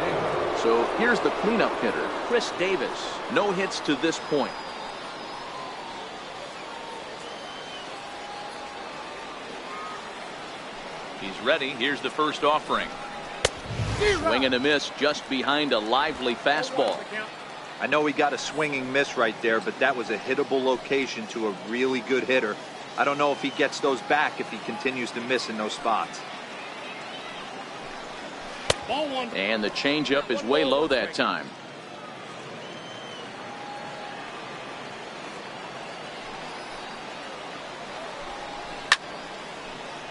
Davis. So here's the cleanup hitter, Chris Davis. No hits to this point. He's ready. Here's the first offering. Swing and a miss just behind a lively fastball. I know he got a swinging miss right there, but that was a hittable location to a really good hitter. I don't know if he gets those back if he continues to miss in those spots. And the changeup is way low that time.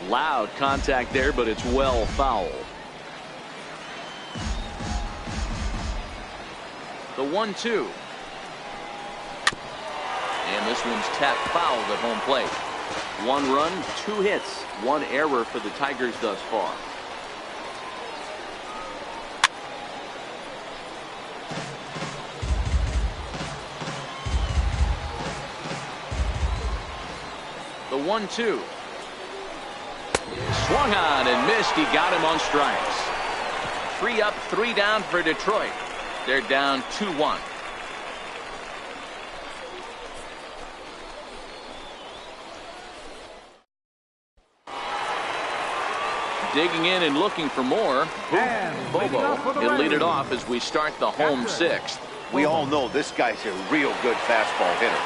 Loud contact there, but it's well foul. The 1-2. And this one's tapped foul at home plate. 1 run, 2 hits, 1 error for the Tigers thus far. The 1-2. Swung on and missed. He got him on strikes. 3 up, 3 down for Detroit. They're down 2-1. digging in and looking for more. And leading off for Bobo, the he'll lead it Rays, off as we start the home sixth. We all know this guy's a real good fastball hitter.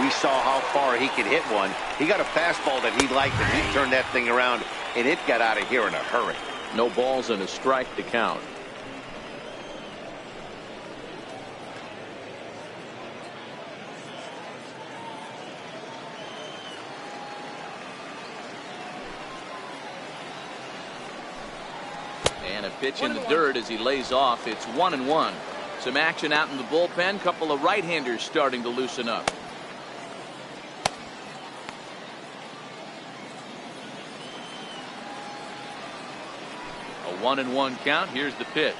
We saw how far he could hit one. He got a fastball that he liked, and he turned that thing around, and it got out of here in a hurry. No balls and a strike to count. And a pitch in the dirt as he lays off. It's 1-1. Some action out in the bullpen. Couple of right-handers starting to loosen up. A 1-1 count. Here's the pitch.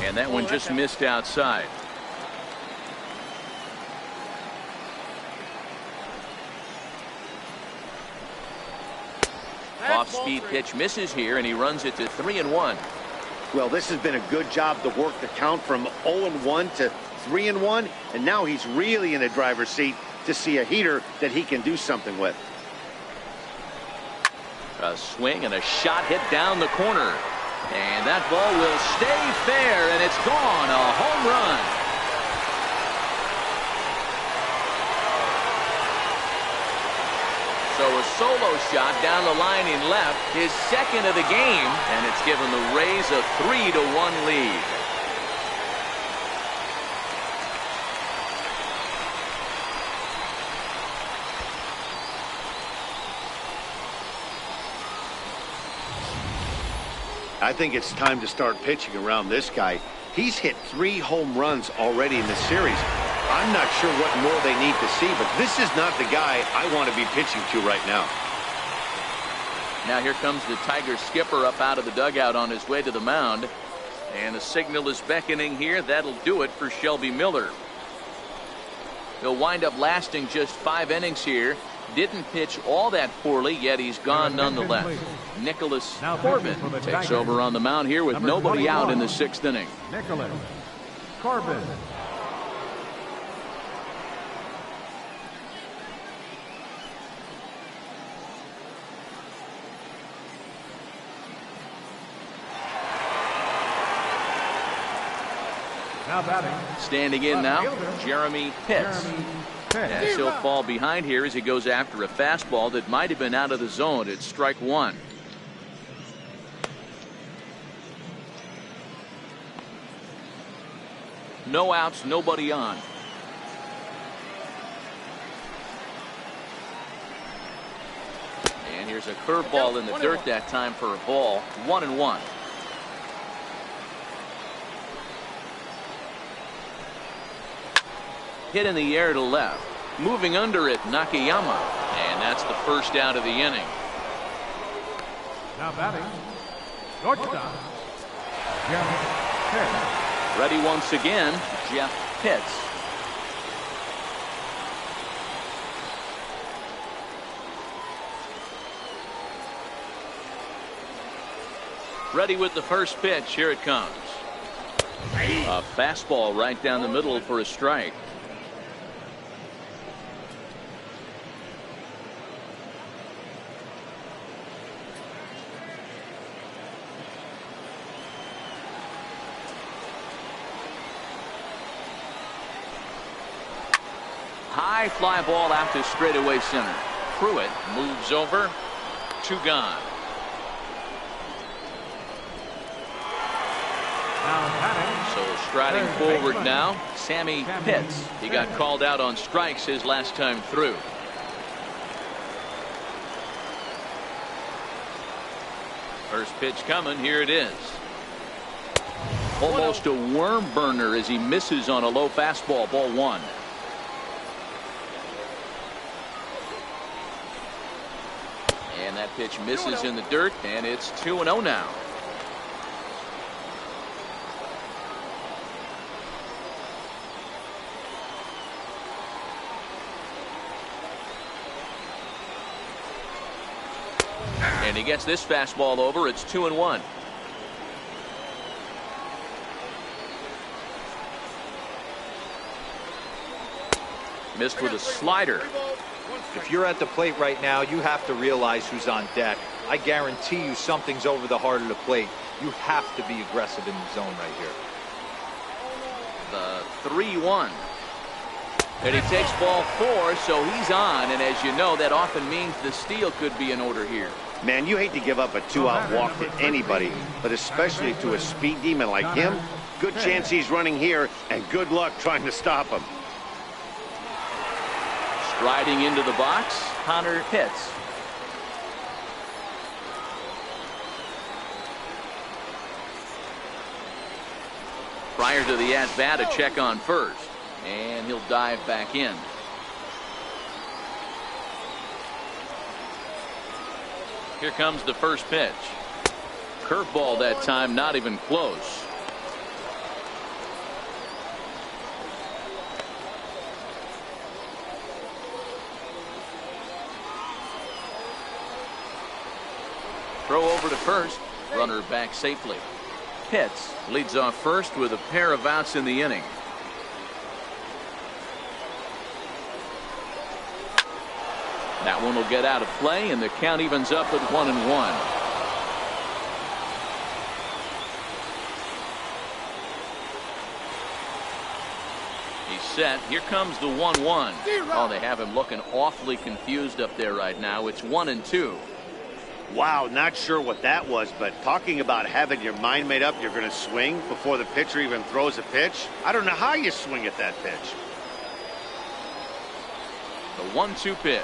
And that one just missed outside. Off-speed pitch misses here, and he runs it to 3-1. Well, this has been a good job to work the count from 0-1 to 3-1, and now he's really in the driver's seat to see a heater that he can do something with. A swing and a shot hit down the corner. And that ball will stay fair, and it's gone. A home run. So a solo shot down the line in left, his second of the game, and it's given the Rays a 3-1 lead. I think it's time to start pitching around this guy. He's hit 3 home runs already in the series. I'm not sure what more they need to see, but this is not the guy I want to be pitching to right now. Now here comes the Tiger skipper up out of the dugout on his way to the mound. And the signal is beckoning here. That'll do it for Shelby Miller. He'll wind up lasting just 5 innings here. Didn't pitch all that poorly, yet he's gone nonetheless. Nicholas Corbin takes over on the mound here with nobody out in the 6th inning. Nicholas Corbin. Now batting. Standing in now, Jeremy Pitts. As he'll fall behind here as he goes after a fastball that might have been out of the zone. It's strike 1. No outs, nobody on. And here's a curveball in the dirt that time for a ball. 1-1. Hit in the air to left. Moving under it, Nakayama. And that's the first out of the inning. Now batting. Shortstop. Jeff Pitts. Ready once again, Jeff Pitts. Ready with the first pitch. Here it comes. A fastball right down the middle for a strike. High fly ball out to straightaway center. Pruitt moves over. 2 gone. So striding forward now, Sammy Pitts. He got called out on strikes his last time through. First pitch coming. Here it is. Almost a worm burner as he misses on a low fastball. Ball 1. And that pitch misses in the dirt, and it's 2-0 now. And he gets this fastball over. It's 2-1. Missed with a slider. If you're at the plate right now, you have to realize who's on deck. I guarantee you something's over the heart of the plate. You have to be aggressive in the zone right here. The 3-1. And he takes ball 4, so he's on. And as you know, that often means the steal could be in order here. Man, you hate to give up a 2-out walk to anybody, but especially to a speed demon like him. Good chance he's running here, and good luck trying to stop him. Striding into the box, Connor Pitts. Prior to the at-bat, a check on first. And he'll dive back in. Here comes the first pitch. Curveball that time, not even close. Throw over to first. Runner back safely. Pitts leads off first with a pair of outs in the inning. That one will get out of play, and the count evens up at 1-1. He's set. Here comes the 1-1. Oh, they have him looking awfully confused up there right now. It's 1-2. Wow, not sure what that was, but talking about having your mind made up you're going to swing before the pitcher even throws a pitch. I don't know how you swing at that pitch. The 1-2 pitch.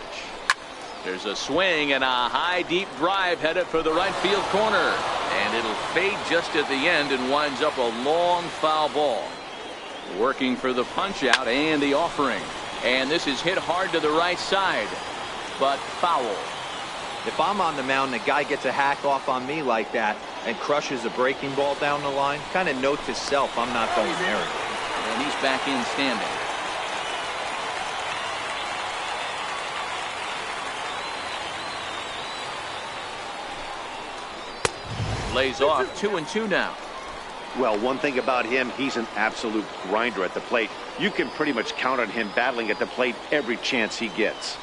There's a swing and a high deep drive headed for the right field corner, and it'll fade just at the end and winds up a long foul ball. Working for the punch out and the offering, and this is hit hard to the right side, but foul. If I'm on the mound, the guy gets a hack off on me like that and crushes a breaking ball down the line, kind of note to self, I'm not going there. And he's back in standing. Lays off 2-2 now. Well, one thing about him, he's an absolute grinder at the plate. You can pretty much count on him battling at the plate every chance he gets.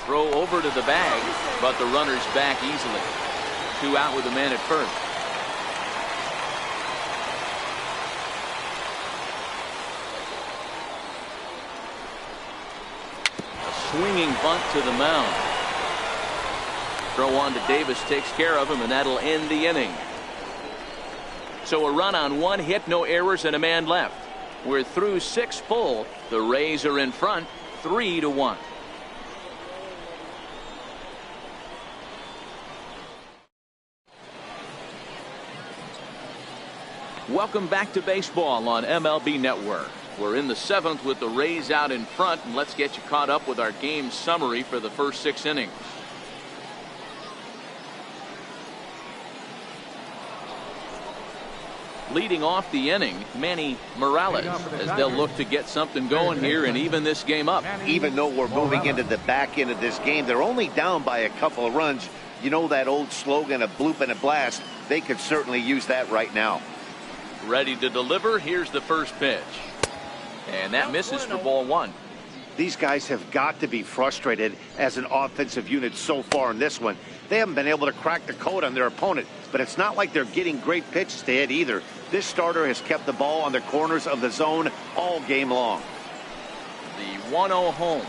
Throw over to the bag, but the runner's back easily. 2 out with a man at first. A swinging bunt to the mound. Throw on to Davis, takes care of him, and that'll end the inning. So a run on 1 hit, no errors, and a man left. We're through 6 full. The Rays are in front, 3-1. Welcome back to baseball on MLB Network. We're in the 7th with the Rays out in front, and let's get you caught up with our game summary for the first 6 innings. Leading off the inning, Manny Morales, as they'll look to get something going here and even this game up. Even though we're moving into the back end of this game, they're only down by a couple of runs. You know that old slogan, a bloop and a blast? They could certainly use that right now. Ready to deliver. Here's the first pitch. And that misses for ball 1. These guys have got to be frustrated as an offensive unit so far in this one. They haven't been able to crack the code on their opponent, but it's not like they're getting great pitches to hit either. This starter has kept the ball on the corners of the zone all game long. The 1-0 home.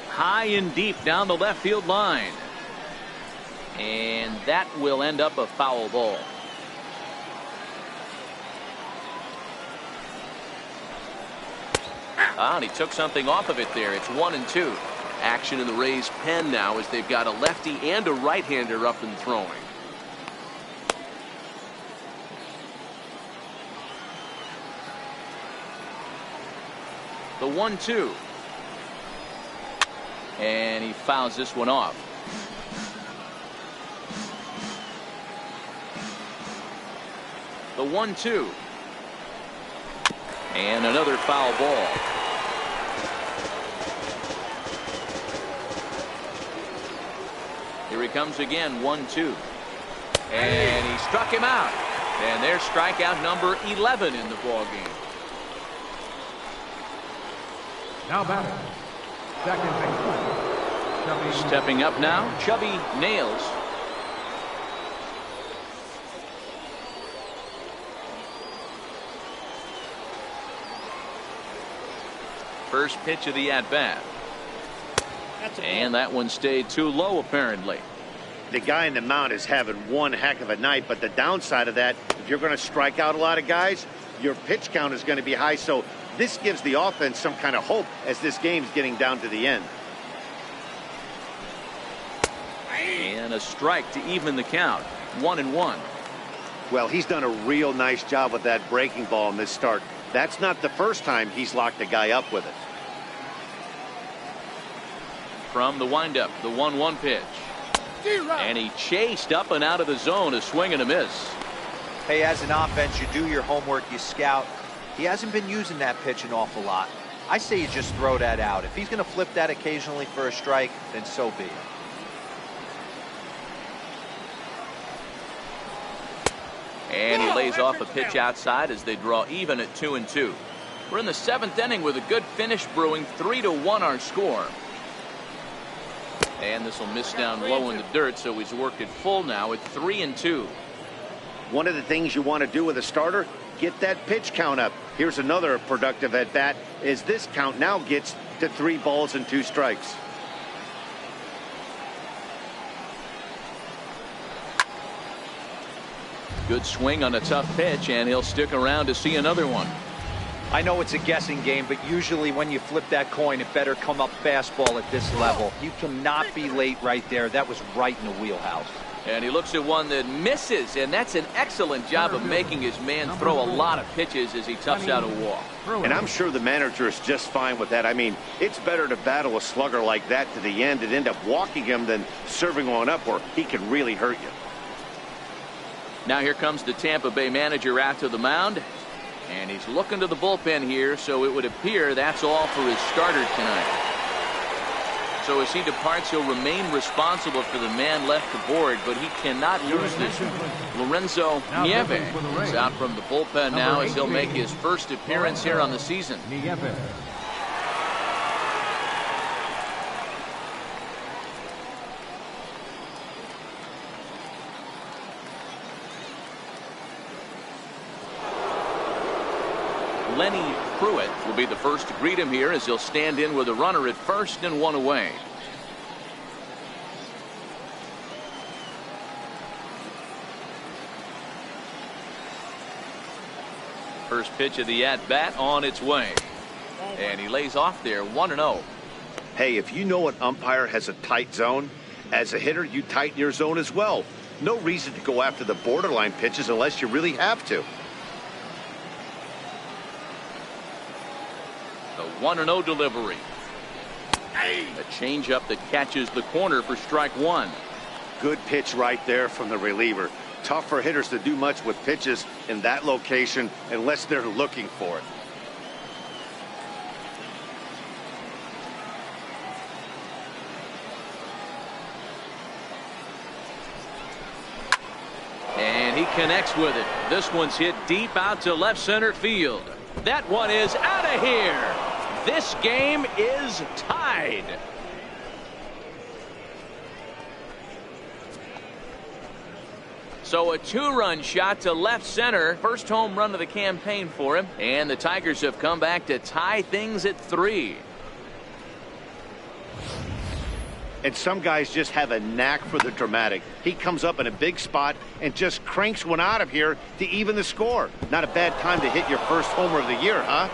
High and deep down the left field line. And that will end up a foul ball. And he took something off of it there. It's 1-2. Action in the Rays' pen now as they've got a lefty and a right-hander up and throwing. The 1-2. And he fouls this one off. The 1-2. And another foul ball. Here he comes again, 1-2. And he struck him out. And there's strikeout number 11 in the ballgame. Now batting, second baseman, Stepping up now, Chubby Nails. First pitch of the at-bat. And that one stayed too low, apparently. The guy in the mound is having one heck of a night, but the downside of that, if you're going to strike out a lot of guys, your pitch count is going to be high. So this gives the offense some kind of hope as this game's getting down to the end. And a strike to even the count. 1-1. Well, he's done a real nice job with that breaking ball in this start. That's not the first time he's locked a guy up with it. From the windup, the 1-1 pitch. And he chased up and out of the zone, a swing and a miss. Hey, as an offense, you do your homework, you scout. He hasn't been using that pitch an awful lot. I say you just throw that out. If he's going to flip that occasionally for a strike, then so be it. And he lays off a pitch outside as they draw even at 2-2. We're in the 7th inning with a good finish brewing. 3-1 our score. And this will miss down low in the dirt, so he's worked it full now at 3-2. One of the things you want to do with a starter, get that pitch count up. Here's another productive at bat as this count now gets to 3 balls and 2 strikes. Good swing on a tough pitch, and he'll stick around to see another one. I know it's a guessing game, but usually when you flip that coin, it better come up fastball at this level. You cannot be late right there. That was right in the wheelhouse. And he looks at one that misses, and that's an excellent job of making his man throw a lot of pitches as he toughs out a walk. And I'm sure the manager is just fine with that. I mean, it's better to battle a slugger like that to the end and end up walking him than serving one up where he can really hurt you. Now here comes the Tampa Bay manager out to the mound. And he's looking to the bullpen here, so it would appear that's all for his starter tonight. So as he departs, he'll remain responsible for the man left to board, but he cannot lose this one. Lorenzo Nieve is out from the bullpen now as he'll make his first appearance here on the season. Lenny Pruitt will be the first to greet him here as he'll stand in with a runner at first and 1 away. First pitch of the at-bat on its way. And he lays off there 1-0. Hey, if you know an umpire has a tight zone, as a hitter, you tighten your zone as well. No reason to go after the borderline pitches unless you really have to. The 1-0 delivery. A changeup that catches the corner for strike 1. Good pitch right there from the reliever. Tough for hitters to do much with pitches in that location unless they're looking for it. And he connects with it. This one's hit deep out to left center field. That one is out of here. This game is tied. So a 2-run shot to left center. First home run of the campaign for him. And the Tigers have come back to tie things at 3. And some guys just have a knack for the dramatic. He comes up in a big spot and just cranks one out of here to even the score. Not a bad time to hit your first homer of the year, huh?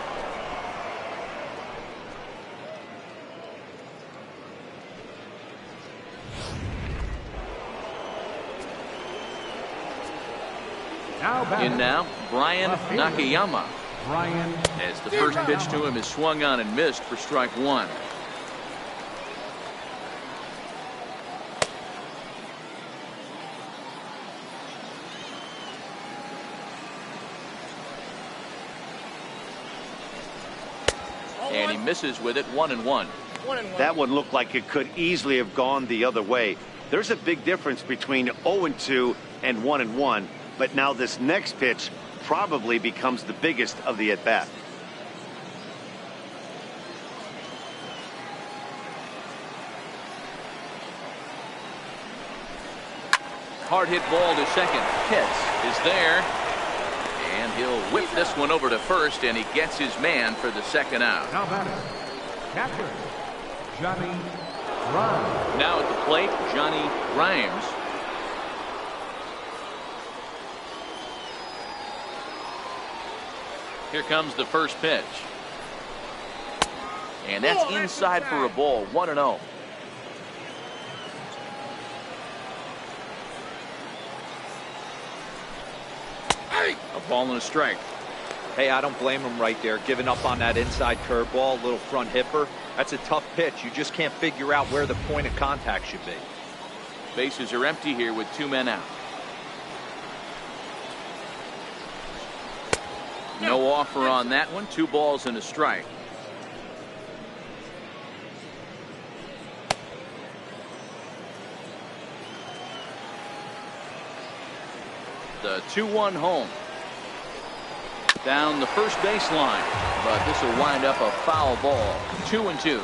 In now, Brian Nakayama. As the first pitch to him is swung on and missed for strike 1. And he misses with it. 1-1. That one looked like it could easily have gone the other way. There's a big difference between 0-2 and 1-1. But now this next pitch probably becomes the biggest of the at-bat. hard hit ball to second. Pitts is there. And he'll whip this one over to first, and he gets his man for the second out. Now batter, catcher, Johnny Grimes. Now at the plate, Johnny Grimes. Here comes the first pitch. And that's inside for a ball, 1-0. A ball and a strike. Hey, I don't blame him right there, giving up on that inside curveball, little front hipper. That's a tough pitch. You just can't figure out where the point of contact should be. Bases are empty here with 2 men out. No offer on that one. 2 balls and a strike. The 2-1 home. Down the first baseline, but this will wind up a foul ball. 2-2.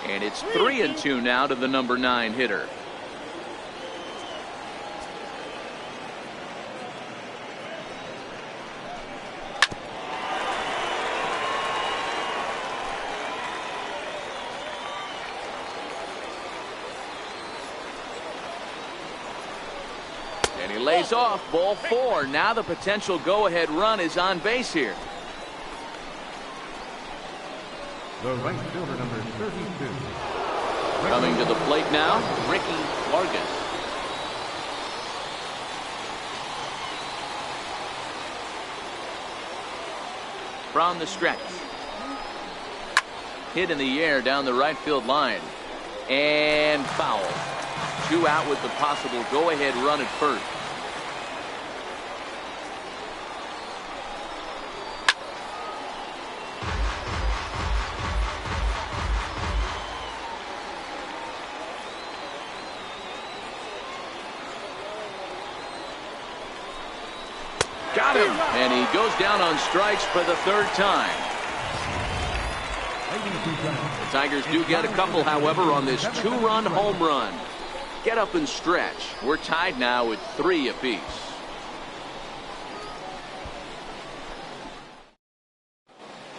And it's 3-2 now to the number 9 hitter. And he lays off, ball 4. Now the potential go-ahead run is on base here. The right fielder, number 32. Coming to the plate now, Ricky Vargas. From the stretch. Hit in the air down the right field line. And foul. 2 out with the possible go-ahead run at first. Got him. And he goes down on strikes for the 3rd time. The Tigers do get a couple, however, on this 2-run home run. Get up and stretch. We're tied now at 3 apiece.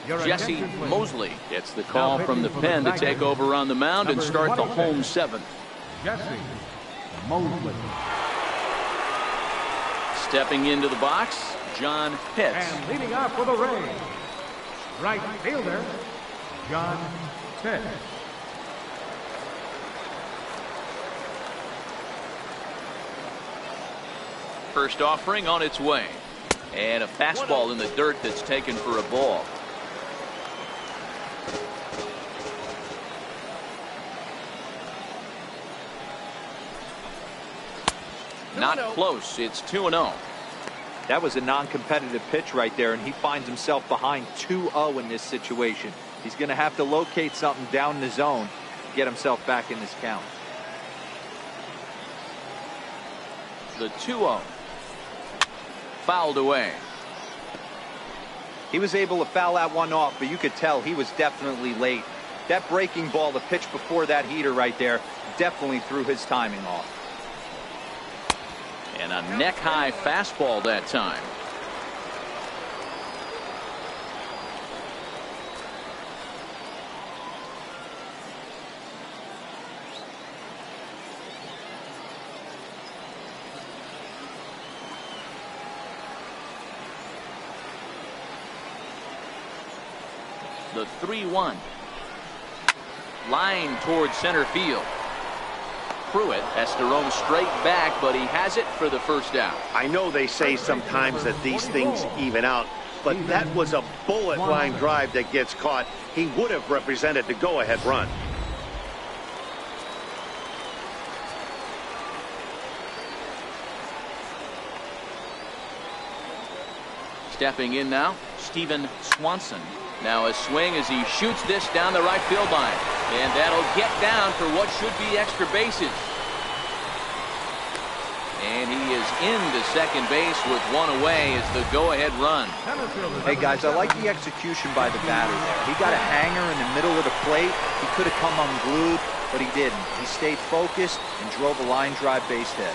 Jesse Mosley gets the call from the pen to take over on the mound and start the home 7th. Jesse Mosley. Stepping into the box, John Pitts. And leading off for the Rays, right fielder, John Pitts. First offering on its way. And a fastball in the dirt that's taken for a ball. Not close. It's 2-0. That was a non-competitive pitch right there, and he finds himself behind 2-0 in this situation. He's going to have to locate something down the zone to get himself back in this count. The 2-0. Fouled away. He was able to foul that one off, but you could tell he was definitely late. That breaking ball, the pitch before that heater right there, definitely threw his timing off. And a neck-high fastball that time. The 3-1. Line towards center field. Pruitt has to roam straight back, but he has it for the first out. I know they say sometimes that these things even out, but that was a bullet line drive that gets caught. He would have represented the go-ahead run. Stepping in now, Steven Swanson. Now a swing as he shoots this down the right field line. And that'll get down for what should be extra bases. And he is into second base with one away as the go-ahead run. Hey, guys, I like the execution by the batter there. He got a hanger in the middle of the plate. He could have come unglued, but he didn't. He stayed focused and drove a line drive base hit.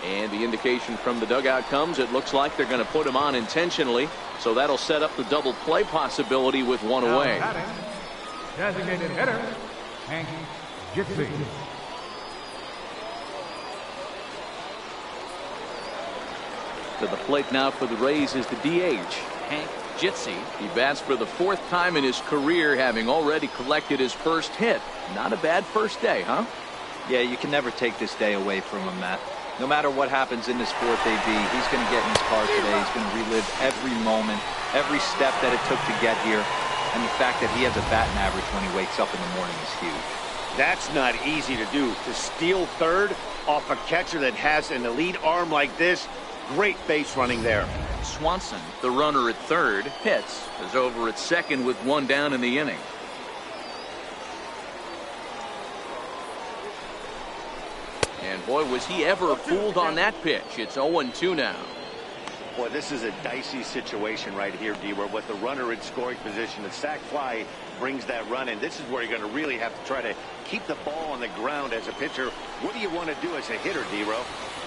And the indication from the dugout comes, it looks like they're going to put him on intentionally. So that'll set up the double play possibility with one away. Designated hitter, Hank Jitsi. To the plate now for the Rays is the DH, Hank Jitsi. He bats for the 4th time in his career, having already collected his first hit. Not a bad first day, huh? Yeah, you can never take this day away from him, Matt. No matter what happens in this 4th AB, he's going to get in his car today. He's going to relive every moment, every step that it took to get here. And the fact that he has a batting average when he wakes up in the morning is huge. That's not easy to do. To steal third off a catcher that has an elite arm like this, great base running there. Swanson, the runner at third, hits, is over at second with one down in the inning. And boy, was he ever fooled on that pitch. It's 0-2 now. Boy, this is a dicey situation right here, D-Ware, with the runner in scoring position. The sac fly brings that run in. This is where you're going to really have to try to keep the ball on the ground as a pitcher. What do you want to do as a hitter, D-Ro?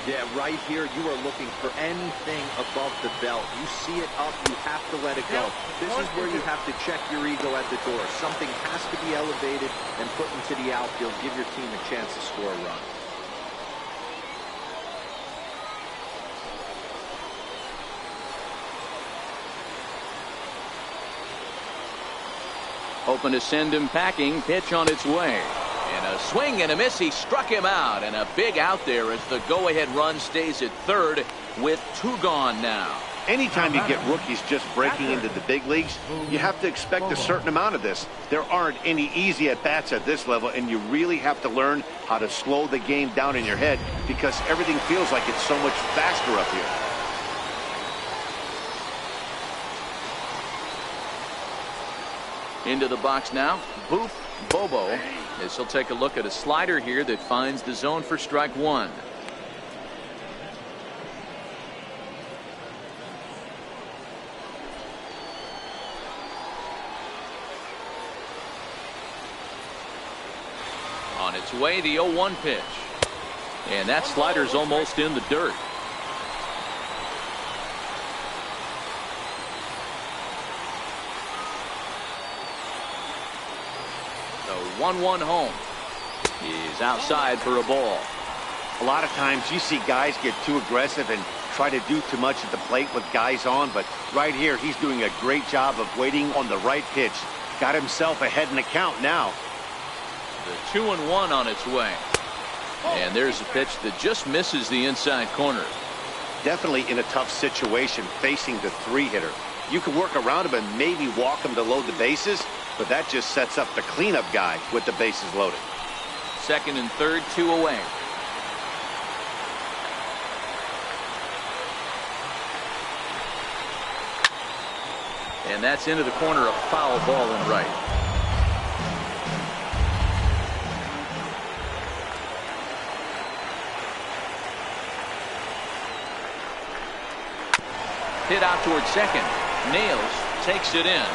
Yeah, right here, you are looking for anything above the belt. You see it up, you have to let it go. This is where you have to check your ego at the door. Something has to be elevated and put into the outfield. Give your team a chance to score a run. Hoping to send him packing. Pitch on its way. And a swing and a miss. He struck him out. And a big out there as the go-ahead run stays at third with 2 gone now. Anytime you get rookies just breaking into the big leagues, you have to expect a certain amount of this. There aren't any easy at-bats at this level, and you really have to learn how to slow the game down in your head because everything feels like it's so much faster up here. Into the box now, Boop Bobo, as he'll take a look at a slider here that finds the zone for strike 1. On its way, the 0-1 pitch. And that slider's almost in the dirt. The 1-1 home. He's outside for a ball. A lot of times you see guys get too aggressive and try to do too much at the plate with guys on, but right here he's doing a great job of waiting on the right pitch. Got himself ahead in the count now. The 2-1 on its way. And there's a pitch that just misses the inside corner. Definitely in a tough situation facing the 3-hitter. You can work around him and maybe walk him to load the bases, but that just sets up the cleanup guy with the bases loaded. Second and third, 2 away. And that's into the corner, a foul ball in right. Hit out toward second. Nails takes it in.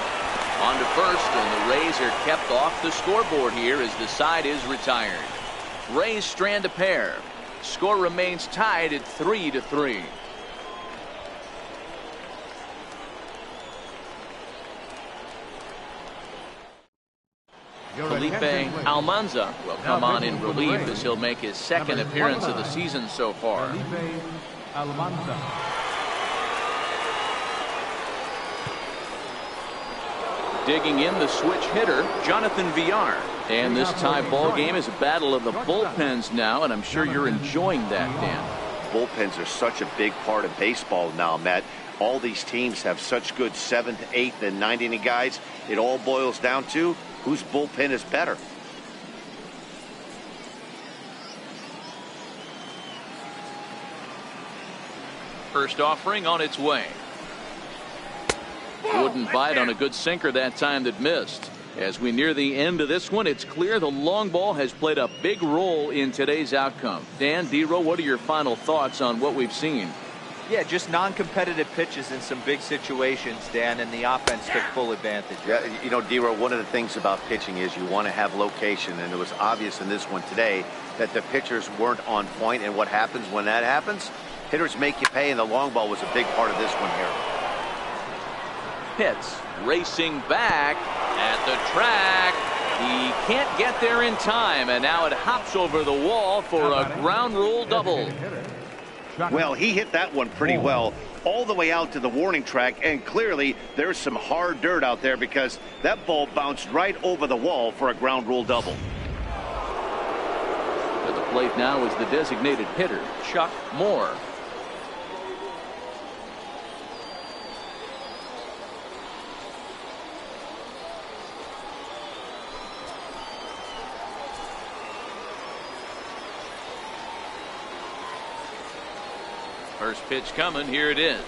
On to first, and the Rays are kept off the scoreboard here as the side is retired. Rays strand a pair. Score remains tied at 3-3. Felipe Almanza will come on in relief as he'll make his second appearance of the season so far. Felipe Almanza. Digging in, the switch hitter, Jonathan Villar. And this tie ball game is a battle of the bullpens now, and I'm sure you're enjoying that, Dan. Bullpens are such a big part of baseball now, Matt. All these teams have such good 7th, 8th, and 9th inning guys. It all boils down to whose bullpen is better. First offering on its way. Wouldn't bite on a good sinker that time that missed. As we near the end of this one, it's clear the long ball has played a big role in today's outcome. Dan, Dero, what are your final thoughts on what we've seen? Yeah, just non-competitive pitches in some big situations, Dan, and the offense took full advantage. Yeah, you know, Dero, one of the things about pitching is you want to have location, and it was obvious in this one today that the pitchers weren't on point, and what happens when that happens? Hitters make you pay, and the long ball was a big part of this one here. Pitts racing back at the track. He can't get there in time, and now it hops over the wall for a ground rule double. Well, he hit that one pretty well all the way out to the warning track, and clearly there's some hard dirt out there because that ball bounced right over the wall for a ground rule double. At the plate now is the designated hitter, Chuck Moore. First pitch coming. Here it is.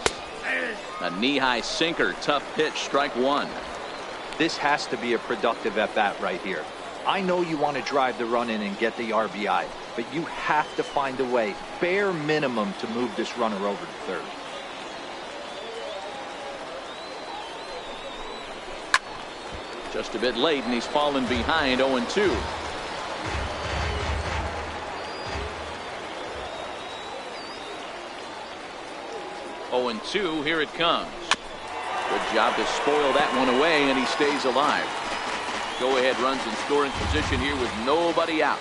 A knee-high sinker. Tough pitch. Strike one. This has to be a productive at bat right here. I know you want to drive the run in and get the RBI, but you have to find a way, bare minimum, to move this runner over to third. Just a bit late, and he's fallen behind 0-2. And 2, here it comes. Good job to spoil that one away, and he stays alive. Go ahead runs in scoring position here with nobody out.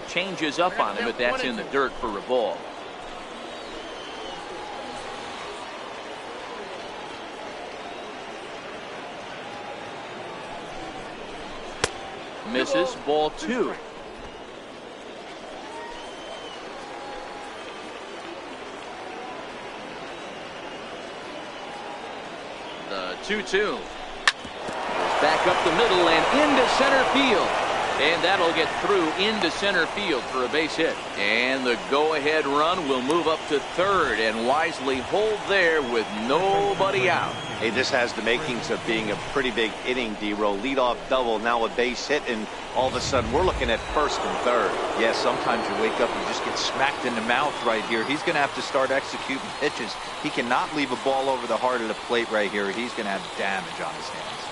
Changes up on him, but that's in the dirt for a ball. Misses. Ball 2. The 2-2. Back up the middle and into center field. And that'll get through into center field for a base hit. And the go-ahead run will move up to third and wisely hold there with nobody out. Hey, this has the makings of being a pretty big inning, Dero. Leadoff double, now a base hit, and all of a sudden we're looking at first and third. Yeah, sometimes you wake up and just get smacked in the mouth right here. He's going to have to start executing pitches. He cannot leave a ball over the heart of the plate right here. He's going to have damage on his hands.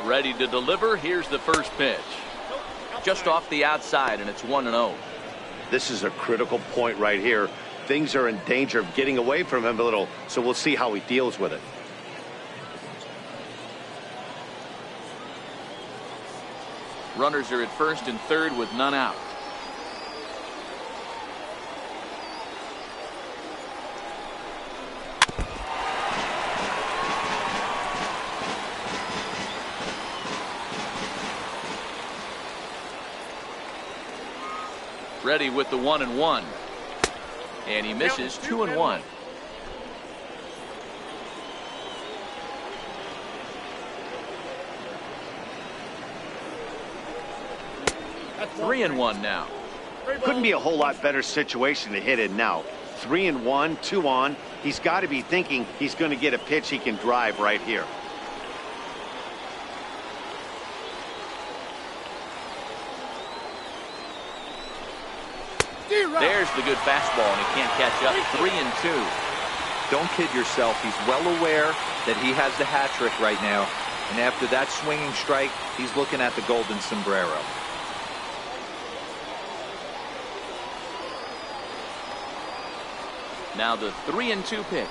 Ready to deliver. Here's the first pitch. Just off the outside, and it's 1-0. This is a critical point right here. Things are in danger of getting away from him a little, so we'll see how he deals with it. Runners are at first and third with none out. Ready with the 1-1. And he misses. 2-1. That's 3-1 now. Couldn't be a whole lot better situation to hit in now. 3-1, 2 on. He's got to be thinking he's going to get a pitch he can drive right here. There's the good fastball, and he can't catch up. 3-2. Don't kid yourself. He's well aware that he has the hat trick right now. And after that swinging strike, he's looking at the golden sombrero. Now the 3-2 pitch.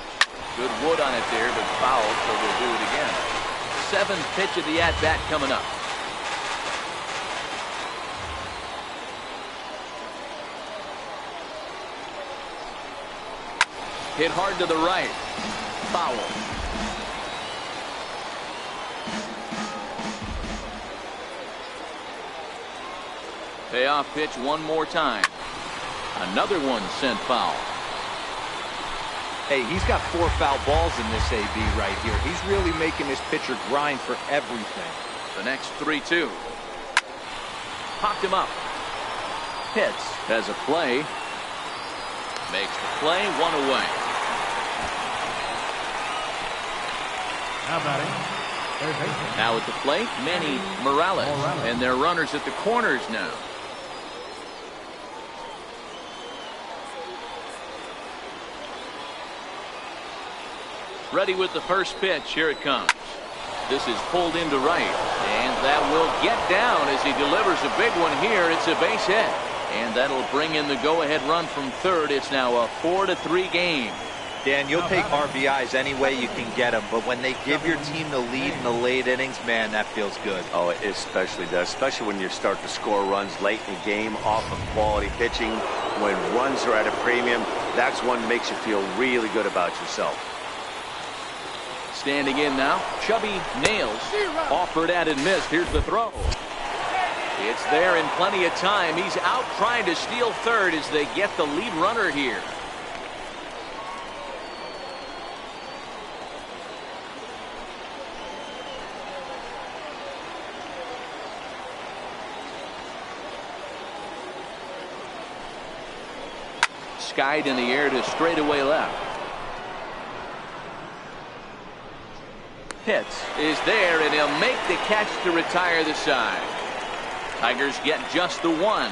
Good wood on it there, but fouled, so we'll do it again. 7th pitch of the at-bat coming up. Hit hard to the right. Foul. Payoff pitch one more time. Another one sent foul. Hey, he's got 4 foul balls in this AB right here. He's really making this pitcher grind for everything. The next 3-2. Popped him up. Hits has a play. Makes the play, 1 away. Now batting. Third baseman. Now at the plate, Manny Morales. And they're runners at the corners now. Ready with the first pitch. Here it comes. This is pulled into right. And that will get down as he delivers a big one here. It's a base hit. And that'll bring in the go-ahead run from third. It's now a 4-3 game. Dan, you'll take RBIs any way you can get them, but when they give your team the lead in the late innings, man, that feels good. Oh, it especially does, especially when you start to score runs late in the game off of quality pitching. When runs are at a premium, that's one that makes you feel really good about yourself. Standing in now, Chubby Nails. Offered at and missed. Here's the throw. It's there in plenty of time. He's out trying to steal third as they get the lead runner here. Skied in the air to straightaway left. Hits is there, and he'll make the catch to retire the side. Tigers get just the one.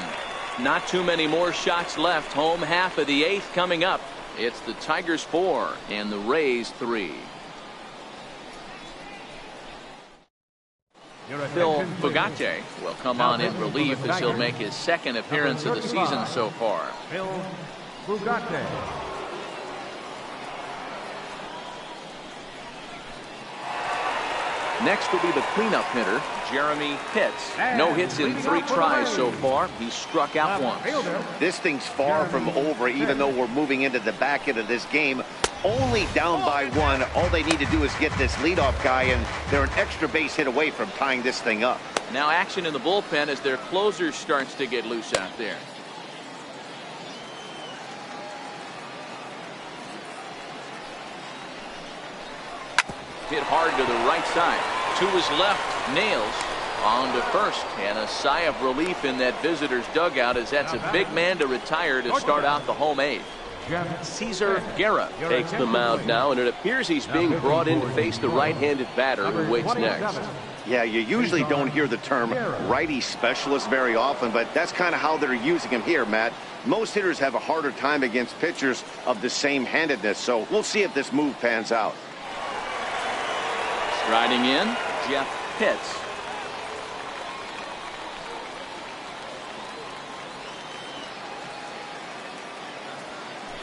Not too many more shots left. Home half of the 8th coming up. It's the Tigers 4 and the Rays 3. Phil Fugate will come on in relief as he'll make his 2nd appearance of the season so far. Phil Fugate. Next will be the cleanup hitter, Jeremy Pitts. No hits in 3 tries so far. He's struck out once. This thing's far from over, even though we're moving into the back end of this game. Only down by 1. All they need to do is get this leadoff guy, and they're an extra base hit away from tying this thing up. Now action in the bullpen as their closer starts to get loose out there. Hit hard to the right side. To his left, Nails on to first, and a sigh of relief in that visitor's dugout as that's a big man to retire to start out the home 8th. Cesar Guerra Takes the mound now, and it appears he's being brought in to face the right-handed batter who waits next. Yeah, you usually don't hear the term righty specialist very often, but that's kind of how they're using him here, Matt. Most hitters have a harder time against pitchers of the same handedness, so we'll see if this move pans out. Riding in, Jeff Pitts.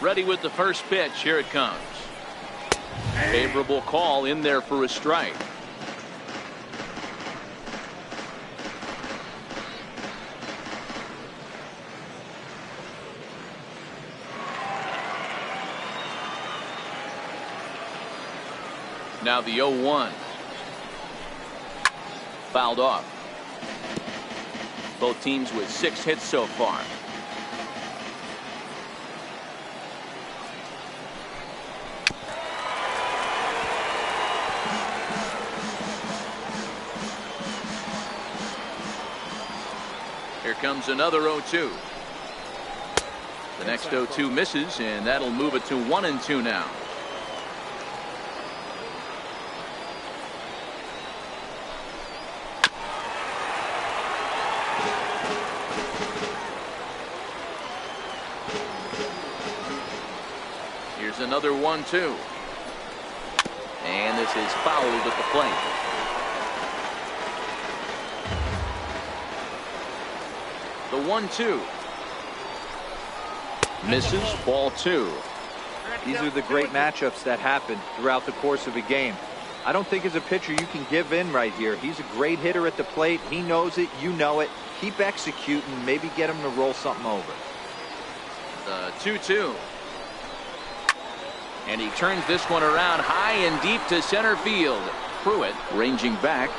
Ready with the first pitch. Here it comes. Favorable call in there for a strike. Now the 0-1. Fouled off. Both teams with 6 hits so far. Here comes another 0-2. The next 0-2 misses, and that'll move it to 1-2 now. Here's another 1-2. And this is fouled at the plate. The 1-2. Misses, ball 2. These are the great matchups that happen throughout the course of a game. I don't think as a pitcher you can give in right here. He's a great hitter at the plate. He knows it. You know it. Keep executing. Maybe get him to roll something over. The 2-2. And he turns this one around high and deep to center field. Pruitt ranging back.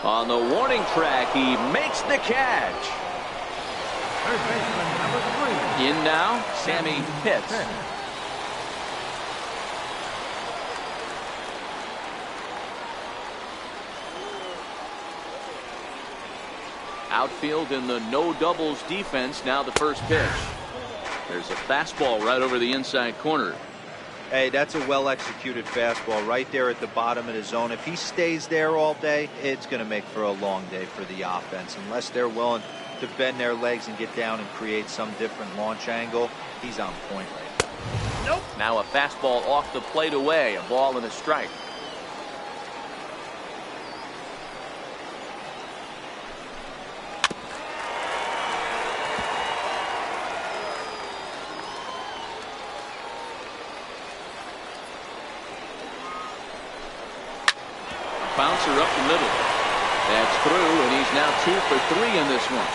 On the warning track, he makes the catch. Third baseman, number 3. In now, Sammy Pitts. Outfield in the no doubles defense. Now the first pitch. There's a fastball right over the inside corner. Hey, that's a well-executed fastball right there at the bottom of the zone. If he stays there all day, it's going to make for a long day for the offense. Unless they're willing to bend their legs and get down and create some different launch angle, he's on point right now. Nope. Now a fastball off the plate away. A ball and a strike. Bouncer up the middle. That's through, and he's now 2 for 3 in this one.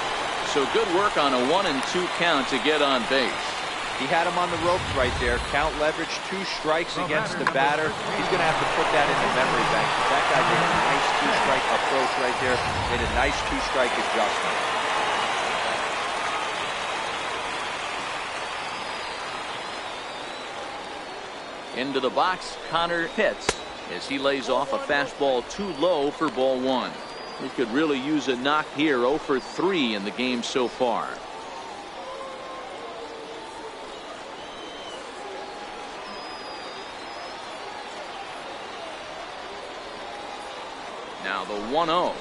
So good work on a 1-2 count to get on base. He had him on the ropes right there. Count leverage, 2 strikes against the batter. He's going to have to put that in the memory bank. That guy did a nice 2-strike approach right there. Made a nice 2-strike adjustment. Into the box, Connor Pitts, as he lays off a fastball too low for ball 1. He could really use a knock here. 0 for 3 in the game so far. Now the 1-0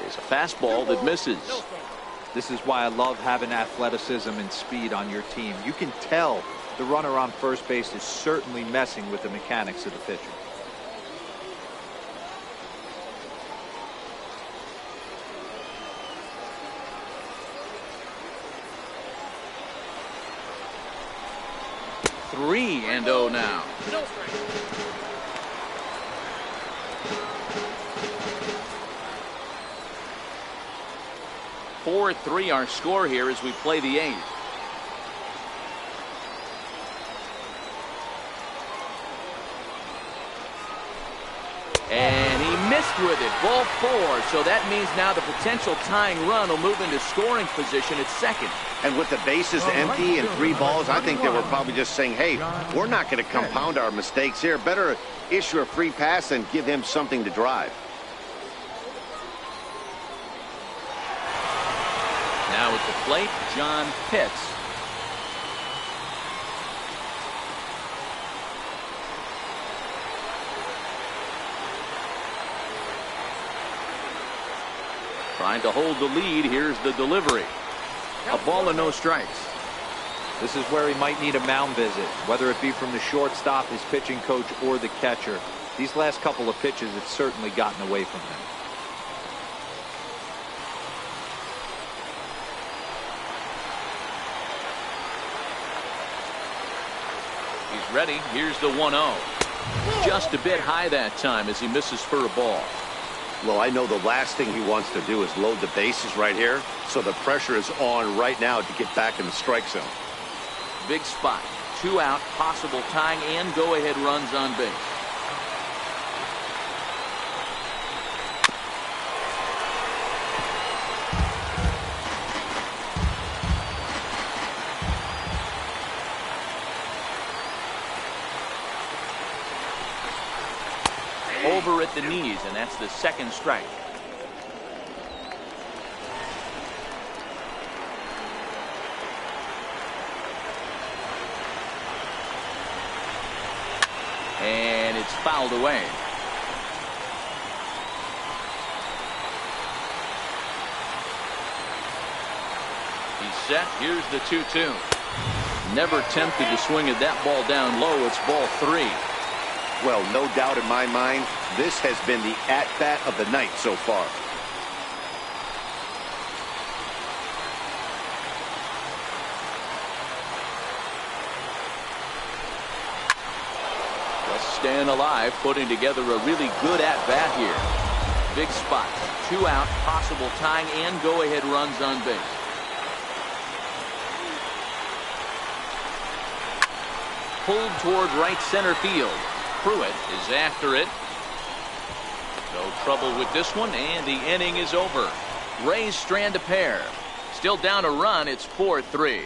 is a fastball that misses. This is why I love having athleticism and speed on your team. You can tell the runner on first base is certainly messing with the mechanics of the pitcher. Three and 0 now. No strike. Four 3 our score here as we play the 8th. And he missed with it. Ball 4. So that means now the potential tying run will move into scoring position at second. And with the bases empty and 3 balls, I think they were probably just saying, hey, we're not going to compound our mistakes here. Better issue a free pass and give him something to drive. Now at the plate, John Pitts. Trying to hold the lead. Here's the delivery. A ball and no strikes. This is where he might need a mound visit, whether it be from the shortstop, his pitching coach, or the catcher. These last couple of pitches, it's certainly gotten away from him. He's ready. Here's the 1-0. Just a bit high that time as he misses for a ball. Well, I know the last thing he wants to do is load the bases right here, so the pressure is on right now to get back in the strike zone. Big spot. 2 out, possible tying and go-ahead runs on base. Over at the knees, and that's the second strike. And it's fouled away. He's set. Here's the 2-2. Never tempted to swing at that ball down low. It's ball 3. Well, no doubt in my mind, this has been the at-bat of the night so far. Just staying alive, putting together a really good at-bat here. Big spot. 2 out, possible tying and go-ahead runs on base. Pulled toward right center field. Pruitt is after it. No trouble with this one, and the inning is over. Rays strand a pair. Still down a run. It's 4-3.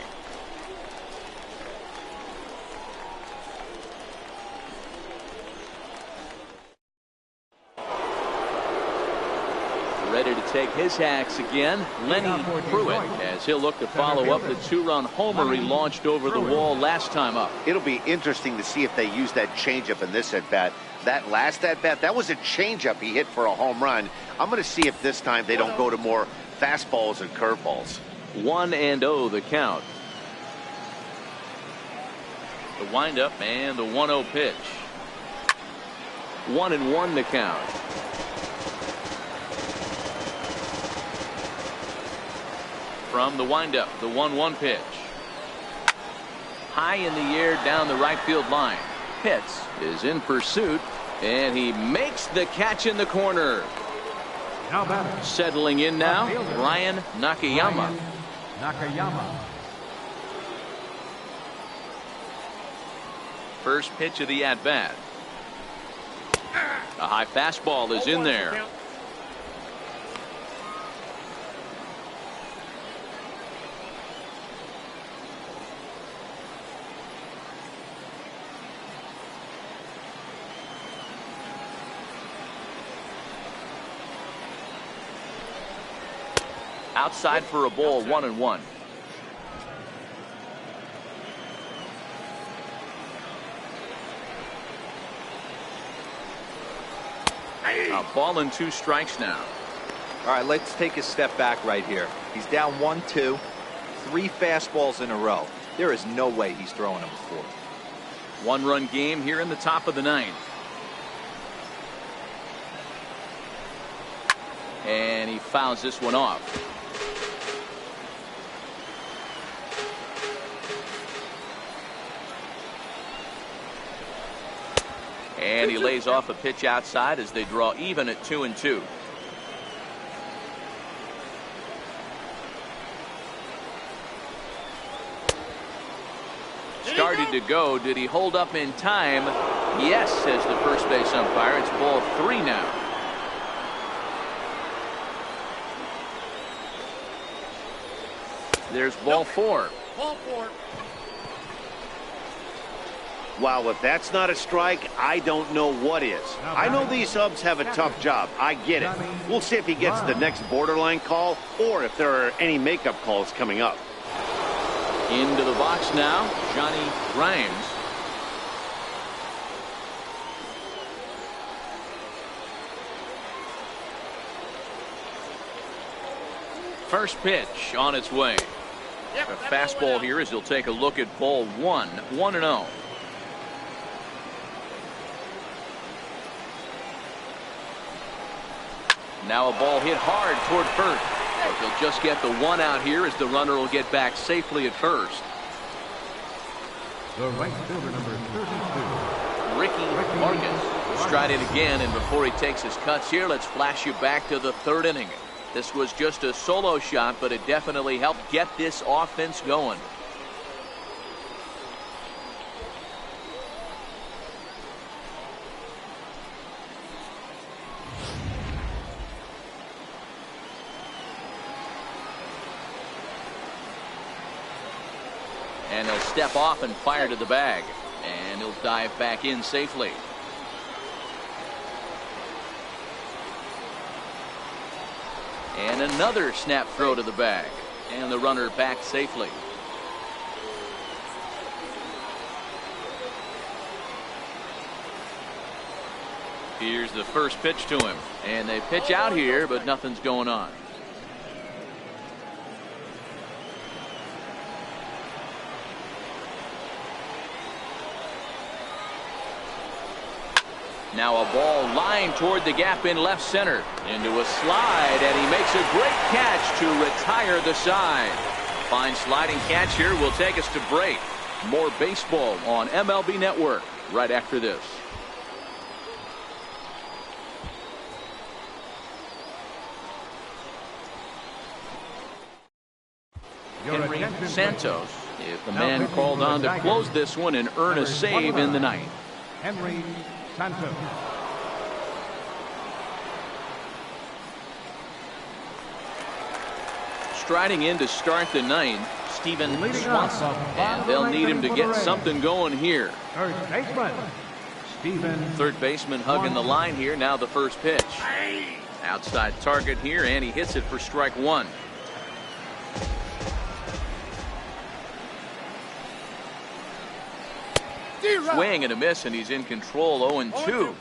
Ready to take his hacks again, Lenny Pruitt, as he'll look to follow up the 2-run homer he launched over the wall last time up. It'll be interesting to see if they use that changeup in this at-bat. That last at-bat, that was a changeup he hit for a home run. I'm going to see if this time they don't go to more fastballs and curveballs. 1-0 the count. The windup and the 1-0 pitch. 1-1 the count. From the windup, the 1-1 pitch. High in the air down the right field line. Pitts is in pursuit, and he makes the catch in the corner. Now batter. Settling in now, Ryan Nakayama. First pitch of the at-bat. A high fastball is in there. Outside for a ball, 1-1. A ball and 2 strikes now. All right, let's take a step back right here. He's down 1-2, 3 fastballs in a row. There is no way he's throwing them before. 1-run game here in the top of the 9th. And he fouls this one off. And he lays off a pitch outside as they draw even at 2-2. Started to go. Did he hold up in time? Yes, says the first base umpire. It's ball 3 now. There's ball 4. Ball 4. Wow, if that's not a strike, I don't know what is. I know these subs have a tough job. I get it. We'll see if he gets the next borderline call or if there are any makeup calls coming up. Into the box now, Johnny Grimes. First pitch on its way. A fastball here as he'll take a look at ball 1. 1-0. Now a ball hit hard toward first. But they'll just get the 1 out here as the runner will get back safely at first. The right fielder, number 32. Ricky Vargas will stride in again, and before he takes his cuts here, let's flash you back to the 3rd inning. This was just a solo shot, but it definitely helped get this offense going. And he'll step off and fire to the bag. And he'll dive back in safely. And another snap throw to the bag. And the runner back safely. Here's the first pitch to him. And they pitch out here, but nothing's going on. Now a ball lined toward the gap in left center. Into a slide, and he makes a great catch to retire the side. Fine sliding catch here will take us to break. More baseball on MLB Network right after this. Henry Santos is the man called on to close this one and earn a save in the 9th. Henry Santos. Striding in to start the ninth, Steven Leading off Swanson. the bottom And they'll of the need him to ninth get for the something going here. First baseman, Steven. Third baseman hugging the line here. Now the first pitch. Outside target here, and he hits it for strike one. Swing and a miss, and he's in control. 0-2.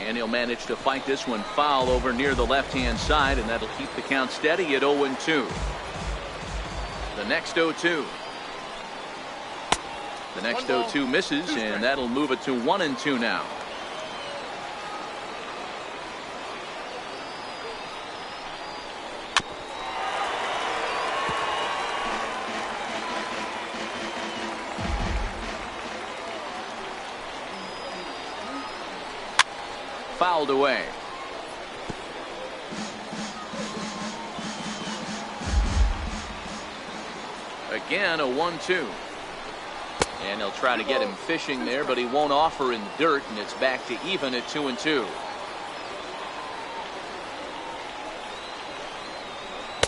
And he'll manage to fight this one foul over near the left-hand side, and that'll keep the count steady at 0-2. The next 0-2. The next 0-2 misses, and that'll move it to 1-2 now. Fouled away. Again, a 1-2. And he'll try to get him fishing there, but he won't offer in the dirt, and it's back to even at 2-2.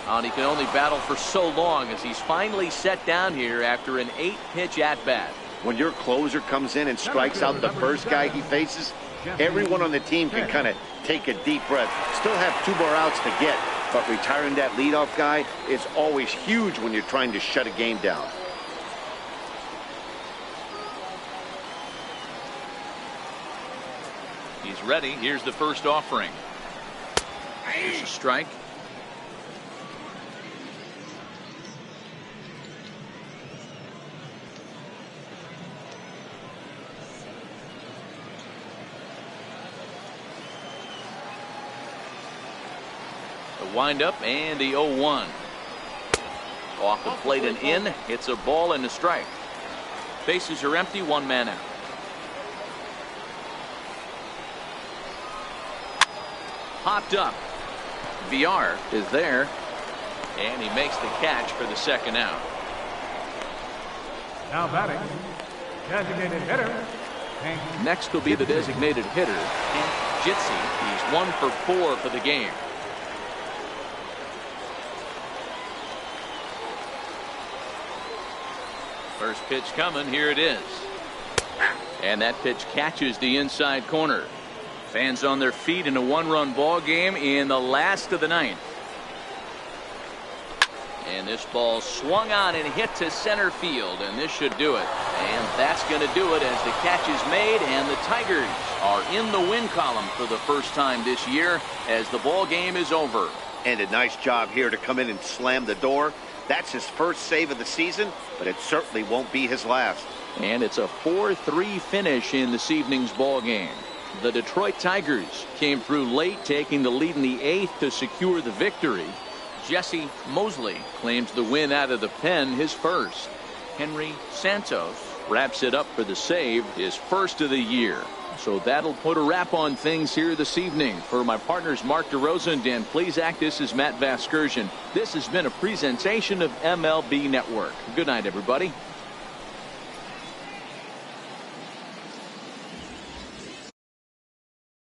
And he can only battle for so long as he's finally set down here after an 8-pitch at-bat. When your closer comes in and strikes out the first guy he faces, everyone on the team can kind of take a deep breath. Still have 2 more outs to get, but retiring that leadoff guy is always huge when you're trying to shut a game down. He's ready. Here's the first offering. Here's a strike. The windup and the 0-1. Off the plate and in. It's a ball and a strike. Bases are empty. 1 man out. Popped up. VR is there, and he makes the catch for the second out. Now batting, designated hitter. Hank Next will be the designated hitter, Hank Jitsi. He's 1 for 4 for the game. First pitch coming. Here it is. And that pitch catches the inside corner. Fans on their feet in a 1-run ball game in the last of the ninth. And this ball swung on and hit to center field, and this should do it. And that's going to do it as the catch is made, and the Tigers are in the win column for the first time this year as the ball game is over. And a nice job here to come in and slam the door. That's his first save of the season, but it certainly won't be his last. And it's a 4-3 finish in this evening's ball game. The Detroit Tigers came through late, taking the lead in the 8th to secure the victory. Jesse Mosley claims the win out of the pen, his first. Henry Santos wraps it up for the save, his first of the year. So that'll put a wrap on things here this evening. For my partners Mark DeRosa and Dan Plesac, this is Matt Vasgersian. This has been a presentation of MLB Network. Good night, everybody.